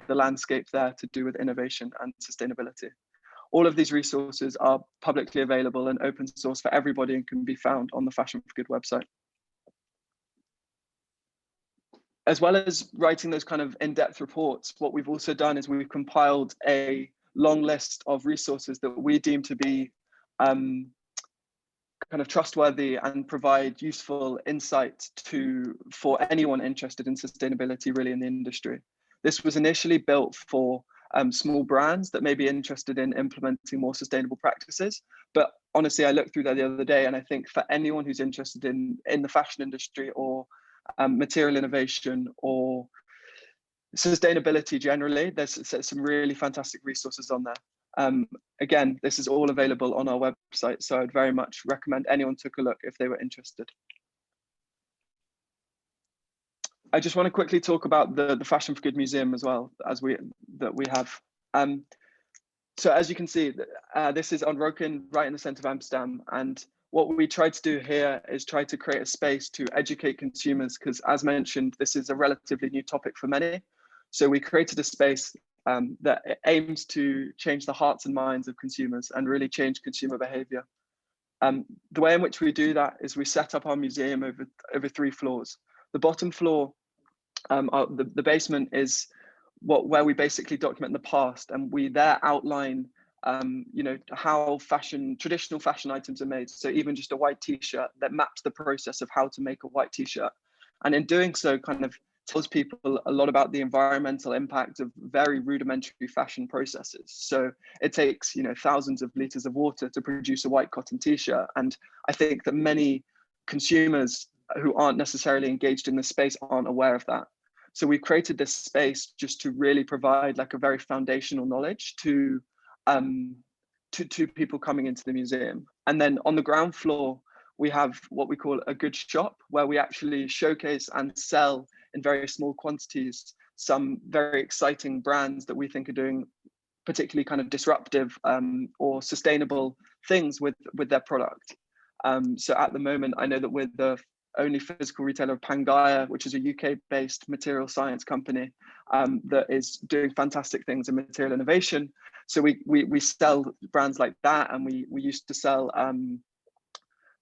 landscape there to do with innovation and sustainability. All of these resources are publicly available and open source for everybody and can be found on the Fashion for Good website. As well as writing those kind of in-depth reports, what we've also done is we've compiled a long list of resources that we deem to be kind of trustworthy and provide useful insight for anyone interested in sustainability really in the industry. This was initially built for small brands that may be interested in implementing more sustainable practices. But honestly, I looked through that the other day, and I think for anyone who's interested in the fashion industry or material innovation or sustainability generally, there's some really fantastic resources on there. Again, this is all available on our website, so I'd very much recommend anyone took a look if they were interested. I just want to quickly talk about the Fashion for Good Museum as well, as we have. So as you can see, this is on Rokin, right in the center of Amsterdam. And what we tried to do here is try to create a space to educate consumers, because as mentioned, this is a relatively new topic for many. So we created a space that aims to change the hearts and minds of consumers and really change consumer behavior. The way in which we do that is we set up our museum over 3 floors. The bottom floor, the basement, is where we basically document the past, and we there outline how traditional fashion items are made. So even just a white t-shirt that maps the process of how to make a white t-shirt, and in doing so kind of tells people a lot about the environmental impact of very rudimentary fashion processes. So it takes thousands of liters of water to produce a white cotton t-shirt, and I think that many consumers who aren't necessarily engaged in this space aren't aware of that. So we've created this space just to really provide like a very foundational knowledge to people coming into the museum. And then on the ground floor, we have what we call a good shop, where we actually showcase and sell in very small quantities some very exciting brands that we think are doing particularly kind of disruptive or sustainable things with their product. So at the moment, I know that we're the only physical retailer of Pangaea, which is a UK-based material science company that is doing fantastic things in material innovation. So we sell brands like that, and we used to sell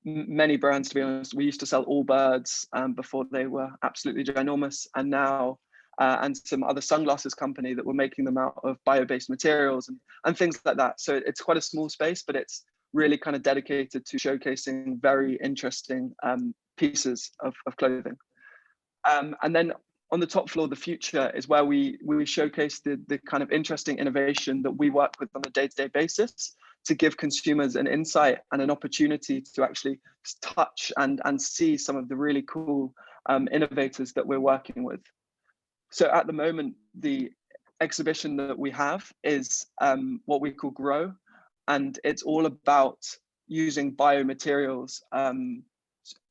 many brands, to be honest. We used to sell Allbirds before they were absolutely ginormous, and now and some other sunglasses company that were making them out of bio-based materials and things like that. So it's quite a small space, but it's really kind of dedicated to showcasing very interesting pieces of clothing. And then on the top floor, the future is where we showcase the kind of interesting innovation that we work with on a day-to-day basis to give consumers an insight and an opportunity to actually touch and see some of the really cool innovators that we're working with. So at the moment, the exhibition that we have is what we call Grow, and it's all about using biomaterials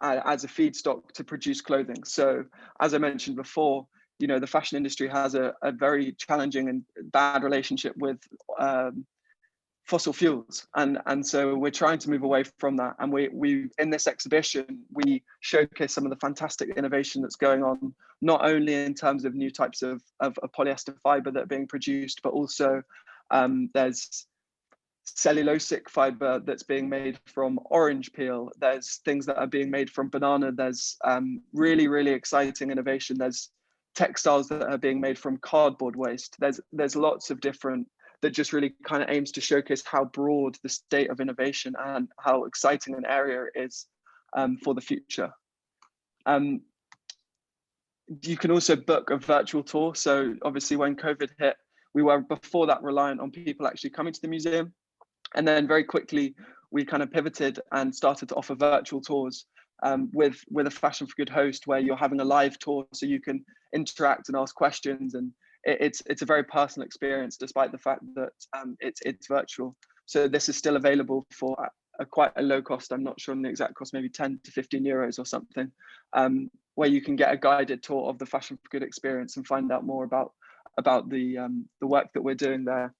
as a feedstock to produce clothing. So as I mentioned before, the fashion industry has a very challenging and bad relationship with fossil fuels, and so we're trying to move away from that. And we in this exhibition, we showcase some of the fantastic innovation that's going on, not only in terms of new types of polyester fiber that are being produced, but also there's cellulosic fiber that's being made from orange peel. There's things that are being made from banana. There's really, really exciting innovation. There's textiles that are being made from cardboard waste. There's lots of different that just really kind of aims to showcase how broad the state of innovation and how exciting an area it is for the future. You can also book a virtual tour. So obviously when COVID hit, we were before that reliant on people actually coming to the museum. And then very quickly, we kind of pivoted and started to offer virtual tours with a Fashion for Good host, where you're having a live tour so you can interact and ask questions. And it's a very personal experience, despite the fact that it's virtual. So this is still available for quite a low cost. I'm not sure on the exact cost, maybe 10 to 15 euros or something, where you can get a guided tour of the Fashion for Good experience and find out more about the work that we're doing there.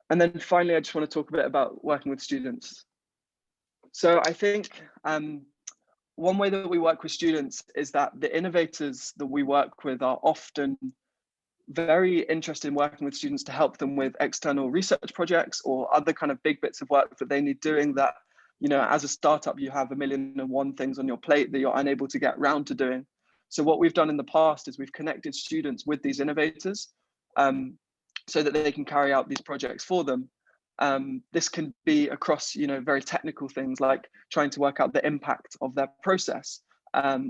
And then finally, I just want to talk a bit about working with students. So I think one way that we work with students is that the innovators that we work with are often very interested in working with students to help them with external research projects or other kind of big bits of work that they need doing that, you know, as a startup, you have 1,000,001 things on your plate that you're unable to get round to doing. So what we've done in the past is we've connected students with these innovators so that they can carry out these projects for them. This can be across, you know, very technical things like trying to work out the impact of their process,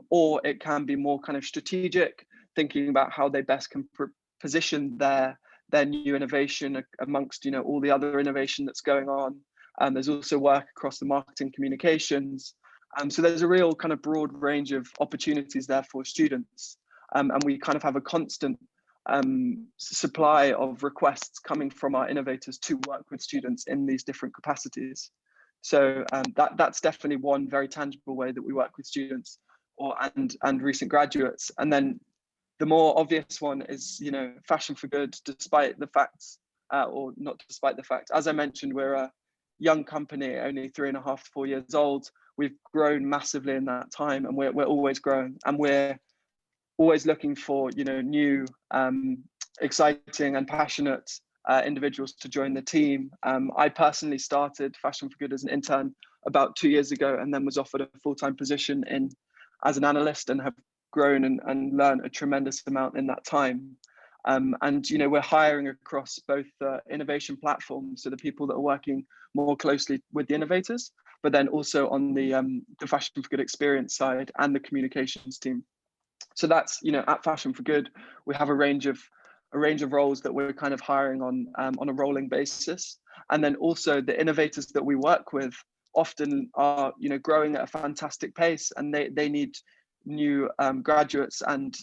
or it can be more kind of strategic, thinking about how they best can position their new innovation amongst, you know, all the other innovation that's going on. There's also work across the marketing communications. So there's a real kind of broad range of opportunities there for students, and we kind of have a constant supply of requests coming from our innovators to work with students in these different capacities. So that's definitely one very tangible way that we work with students and recent graduates. And then the more obvious one is, you know, Fashion for Good, despite the facts, or not despite the fact. As I mentioned, we're a young company, only 3.5 to 4 years old. We've grown massively in that time, and we're always growing, and we're always looking for, you know, new, exciting and passionate individuals to join the team. I personally started Fashion for Good as an intern about 2 years ago, and then was offered a full-time position as an analyst, and have grown and learned a tremendous amount in that time. And, you know, we're hiring across both the innovation platforms, so the people that are working more closely with the innovators, but then also on the Fashion for Good experience side and the communications team. So that's, you know, at Fashion for Good, we have a range of roles that we're kind of hiring on a rolling basis. And then also the innovators that we work with often are, you know, growing at a fantastic pace, and they need new graduates and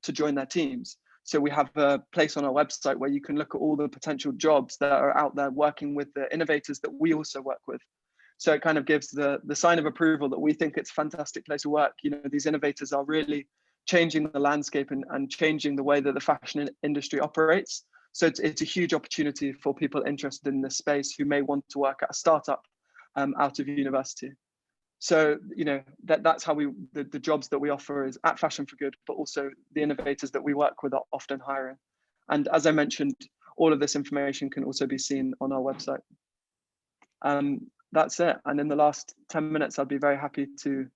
to join their teams. So we have a place on our website where you can look at all the potential jobs that are out there working with the innovators that we also work with. So it kind of gives the sign of approval that we think it's a fantastic place to work. You know, these innovators are really changing the landscape and changing the way that the fashion industry operates. So it's a huge opportunity for people interested in this space who may want to work at a startup out of university. So, you know, that's how the jobs that we offer is at Fashion for Good, but also the innovators that we work with are often hiring. And as I mentioned, all of this information can also be seen on our website. That's it. And in the last 10 minutes, I'd be very happy to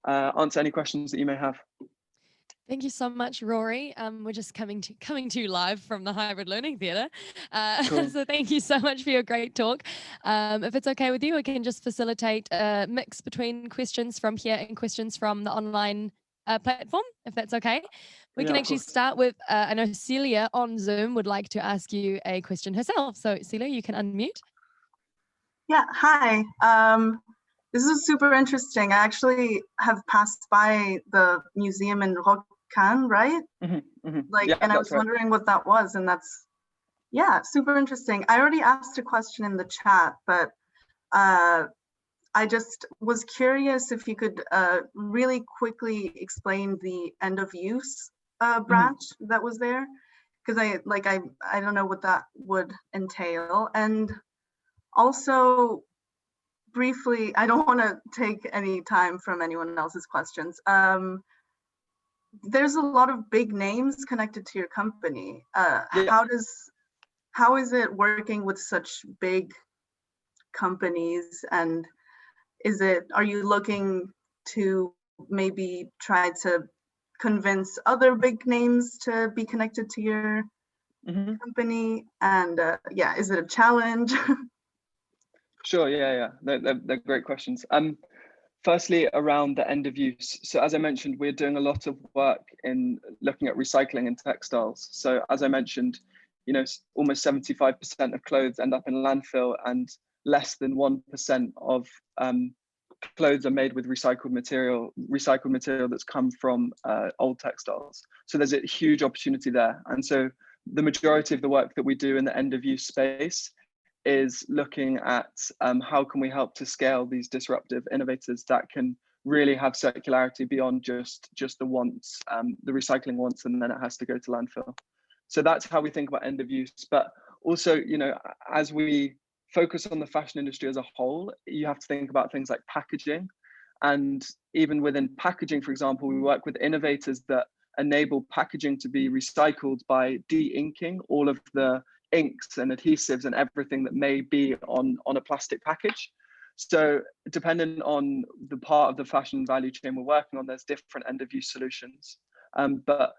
answer any questions that you may have. Thank you so much, Rory. We're just coming to you live from the Hybrid Learning Theatre. Cool. So thank you so much for your great talk. If it's okay with you, I can just facilitate a mix between questions from here and questions from the online platform, if that's okay. We can actually start with, I know Celia on Zoom would like to ask you a question herself. So Celia, you can unmute. Yeah, hi. This is super interesting. I actually have passed by the museum in Rokkan, right? Mm-hmm, mm-hmm. Like, yeah, and I was wondering what that was, and that's, yeah, super interesting. I already asked a question in the chat, but I just was curious if you could really quickly explain the end of use branch that was there, because I don't know what that would entail. And also, briefly, I don't want to take any time from anyone else's questions. There's a lot of big names connected to your company. How is it working with such big companies? And are you looking to maybe try to convince other big names to be connected to your company? And yeah, is it a challenge? Sure, yeah. They're great questions. Firstly, around the end of use. So as I mentioned, we're doing a lot of work in looking at recycling in textiles. So as I mentioned, you know, almost 75% of clothes end up in landfill, and less than 1% of clothes are made with recycled material that's come from old textiles. So there's a huge opportunity there. And so the majority of the work that we do in the end of use space is looking at how can we help to scale these disruptive innovators that can really have circularity beyond just the wants, the recycling wants, and then it has to go to landfill. So that's how we think about end of use. But also, you know, as we focus on the fashion industry as a whole, you have to think about things like packaging. And even within packaging, for example, we work with innovators that enable packaging to be recycled by de-inking all of the inks and adhesives and everything that may be on a plastic package. So depending on the part of the fashion value chain we're working on, there's different end of use solutions. But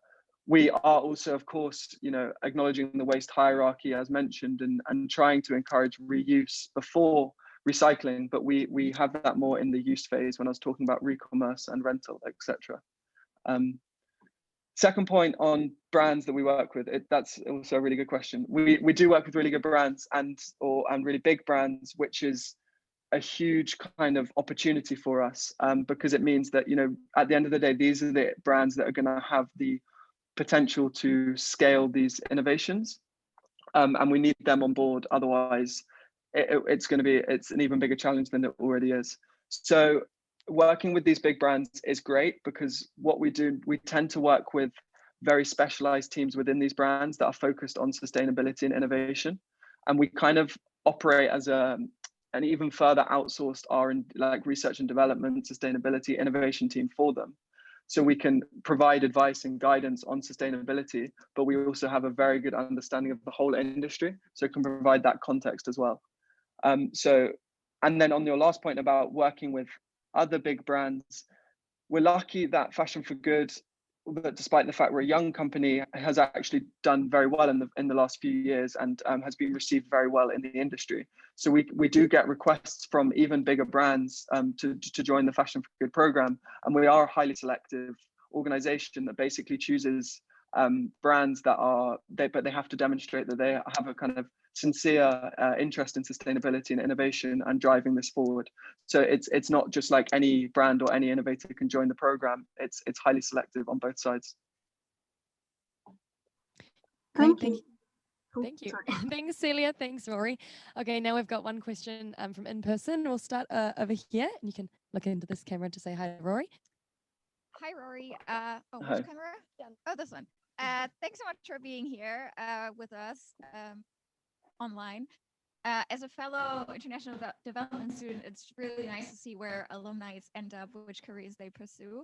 we are also, of course, you know, acknowledging the waste hierarchy as mentioned, and trying to encourage reuse before recycling. But we have that more in the use phase when I was talking about re-commerce and rental, etc. Second point on brands that we work with, that's also a really good question. We do work with really good brands and really big brands, which is a huge kind of opportunity for us, because it means that, you know, at the end of the day, these are the brands that are going to have the potential to scale these innovations, and we need them on board. Otherwise, it's an even bigger challenge than it already is. So working with these big brands is great, because what we do, we tend to work with very specialized teams within these brands that are focused on sustainability and innovation, and we kind of operate as an even further outsourced research and development, sustainability, innovation team for them. So we can provide advice and guidance on sustainability, but we also have a very good understanding of the whole industry, so can provide that context as well. And then on your last point about working with other big brands, we're lucky that Fashion for Good, that despite the fact we're a young company, has actually done very well in the last few years, and has been received very well in the industry. So we do get requests from even bigger brands to join the Fashion for Good program, and we are a highly selective organization that basically chooses brands but they have to demonstrate that they have a kind of sincere interest in sustainability and innovation and driving this forward. So it's not just like any brand or any innovator can join the program. It's highly selective on both sides. Thank you. Thank you. Thanks, Celia. Thanks, Rory. Okay, now we've got one question from in person. We'll start over here, and you can look into this camera to say hi to Rory. Hi, Rory. Hi. Which camera? Oh, this one. Thanks so much for being here with us online. As a fellow international development student, it's really nice to see where alumni end up, which careers they pursue.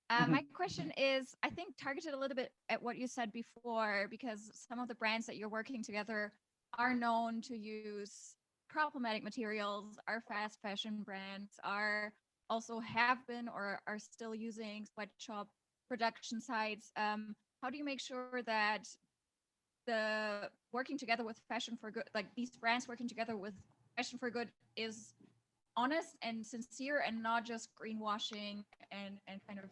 My question is, I think, targeted a little bit at what you said before, because some of the brands that you're working together are known to use problematic materials. Our fast fashion brands have been or are still using sweatshop production sites. How do you make sure that the working together with Fashion for Good, like these brands working together with Fashion for Good, is honest and sincere and not just greenwashing and kind of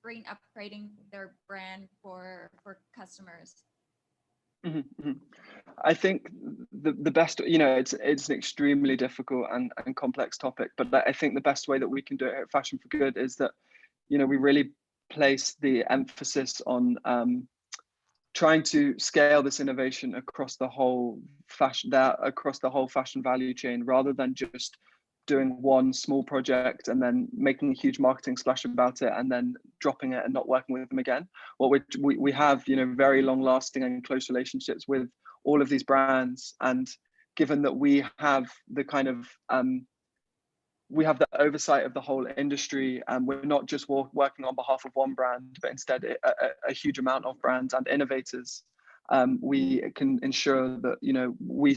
green upgrading their brand for customers? I think the best, you know, it's an extremely difficult and complex topic, but I think the best way that we can do it at Fashion for Good is that, you know, we really place the emphasis on trying to scale this innovation across the whole fashion value chain, rather than just doing one small project and then making a huge marketing splash about it and then dropping it and not working with them again. We have, you know, very long lasting and close relationships with all of these brands, and given that we have the kind of we have the oversight of the whole industry, and we're not just working on behalf of one brand, but instead a huge amount of brands and innovators. We can ensure that, you know, we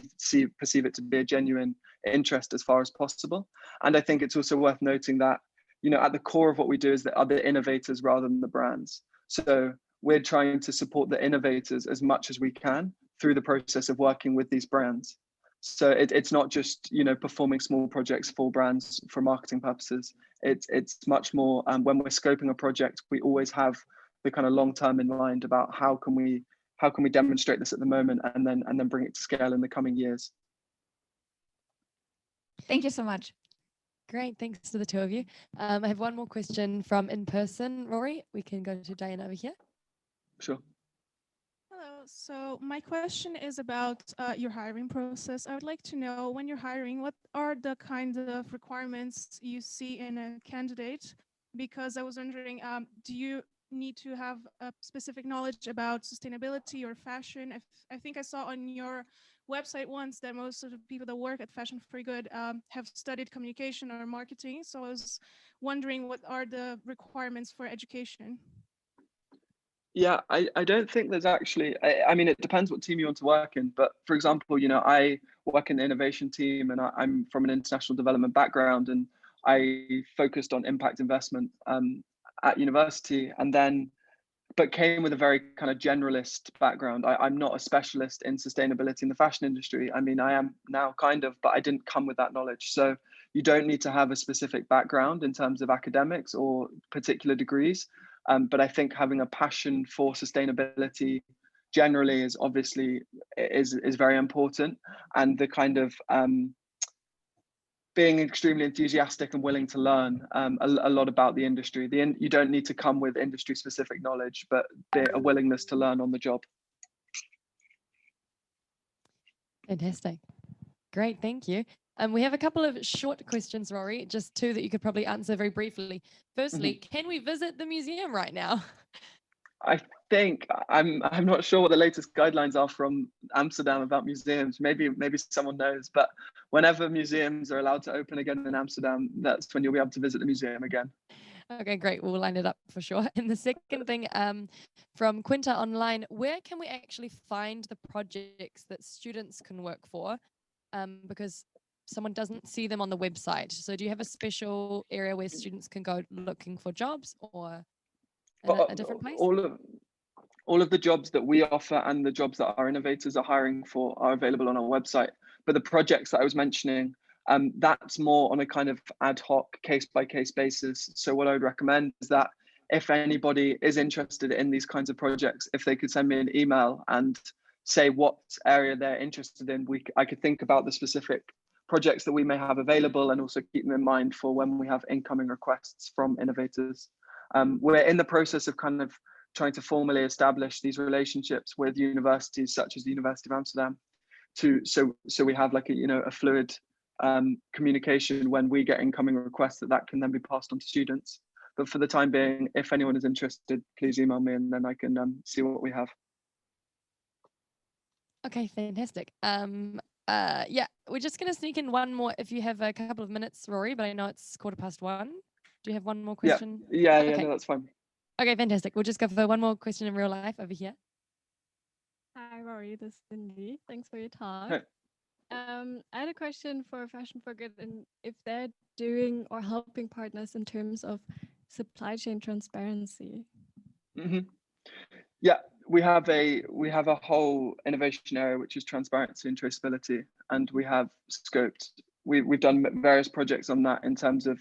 perceive it to be a genuine interest as far as possible. And I think it's also worth noting that, you know, at the core of what we do is the other innovators rather than the brands. So we're trying to support the innovators as much as we can through the process of working with these brands. So it's not just, you know, performing small projects for brands for marketing purposes. It's much more, when we're scoping a project, we always have the kind of long term in mind about how can we how can we demonstrate this at the moment and then bring it to scale in the coming years. Thank you so much. Great, thanks to the two of you. I have one more question from in person, Rory. We can go to Diane over here. Sure. Hello. So my question is about your hiring process. I would like to know, when you're hiring, what are the kind of requirements you see in a candidate? Because I was wondering, do you need to have a specific knowledge about sustainability or fashion? I think I saw on your website once that most of the people that work at Fashion for Good have studied communication or marketing. So I was wondering, what are the requirements for education? Yeah, I don't think there's actually, I mean, it depends what team you want to work in. But for example, you know, I work in the innovation team and I'm from an international development background, and I focused on impact investment at university, and then, but came with a very kind of generalist background. I'm not a specialist in sustainability in the fashion industry. I mean, I am now kind of, but I didn't come with that knowledge. So you don't need to have a specific background in terms of academics or particular degrees. But I think having a passion for sustainability generally is obviously is very important, and the kind of being extremely enthusiastic and willing to learn a lot about the industry. You don't need to come with industry specific knowledge, but a willingness to learn on the job. Fantastic. Great, thank you. We have a couple of short questions, Rory, just two that you could probably answer very briefly. Firstly, can we visit the museum right now? I think I'm not sure what the latest guidelines are from Amsterdam about museums. Maybe someone knows, but whenever museums are allowed to open again in Amsterdam, that's when you'll be able to visit the museum again. Okay, great. We'll line it up for sure. And the second thing, from Quinta Online, where can we actually find the projects that students can work for? Because someone doesn't see them on the website. So do you have a special area where students can go looking for jobs, or a different place? All of the jobs that we offer and the jobs that our innovators are hiring for are available on our website. But the projects that I was mentioning, that's more on a kind of ad hoc case-by-case basis. So what I would recommend is that if anybody is interested in these kinds of projects, if they could send me an email and say what area they're interested in, I could think about the specific projects that we may have available and also keep them in mind for when we have incoming requests from innovators. We're in the process of kind of trying to formally establish these relationships with universities such as the University of Amsterdam, so we have like a fluid communication when we get incoming requests that can then be passed on to students. But for the time being, if anyone is interested, please email me and then I can see what we have. Okay, fantastic. Yeah, we're just going to sneak in one more if you have a couple of minutes, Rory, but I know it's 1:15. Do you have one more question? Yeah, okay. No, that's fine. Okay, fantastic. We'll just go for one more question in real life over here. Hi, Rory, this is Cindy. Thanks for your talk. Hey. I had a question for Fashion for Good, and if they're doing or helping partners in terms of supply chain transparency. Yeah, we have a whole innovation area which is transparency and traceability, and we have scoped. We've done various projects on that in terms of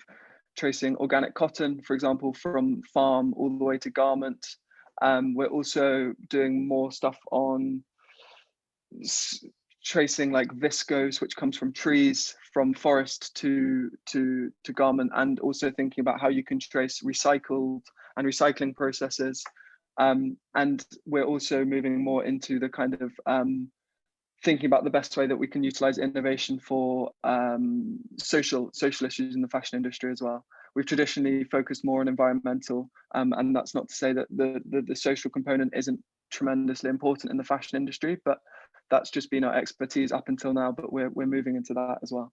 tracing organic cotton, for example, from farm all the way to garment. We're also doing more stuff on tracing like viscose, which comes from trees, from forest to garment, and also thinking about how you can trace recycled and recycling processes. And we're also moving more into the kind of thinking about the best way that we can utilize innovation for social issues in the fashion industry as well. We've traditionally focused more on environmental, and that's not to say that the social component isn't tremendously important in the fashion industry, but that's just been our expertise up until now, but we're moving into that as well.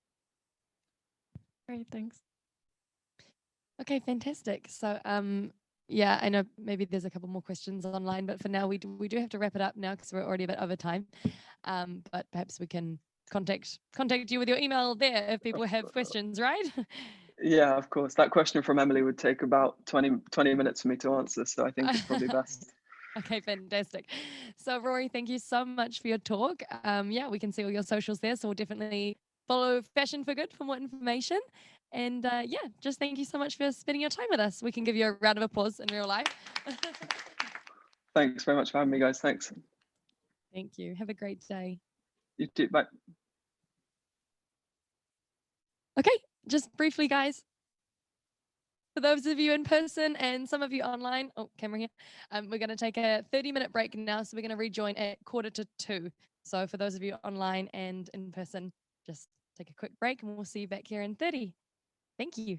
Great, thanks. Okay, fantastic. So yeah, I know maybe there's a couple more questions online, but for now we do have to wrap it up now because we're already a bit over time. But perhaps we can contact you with your email there if people have questions, right? Yeah, of course. That question from Emily would take about 20 minutes for me to answer, so I think it's probably best. Okay, fantastic. So Rory, thank you so much for your talk. Yeah, we can see all your socials there, so we'll definitely follow Fashion for Good for more information. And yeah, just thank you so much for spending your time with us. We can give you a round of applause in real life. Thanks very much for having me, guys. Thanks. Thank you. Have a great day. You too. Bye. Okay, just briefly, guys. For those of you in person and some of you online, oh, camera here, we're going to take a 30-minute break now. So we're going to rejoin at 1:45. So for those of you online and in person, just take a quick break and we'll see you back here in 30. Thank you.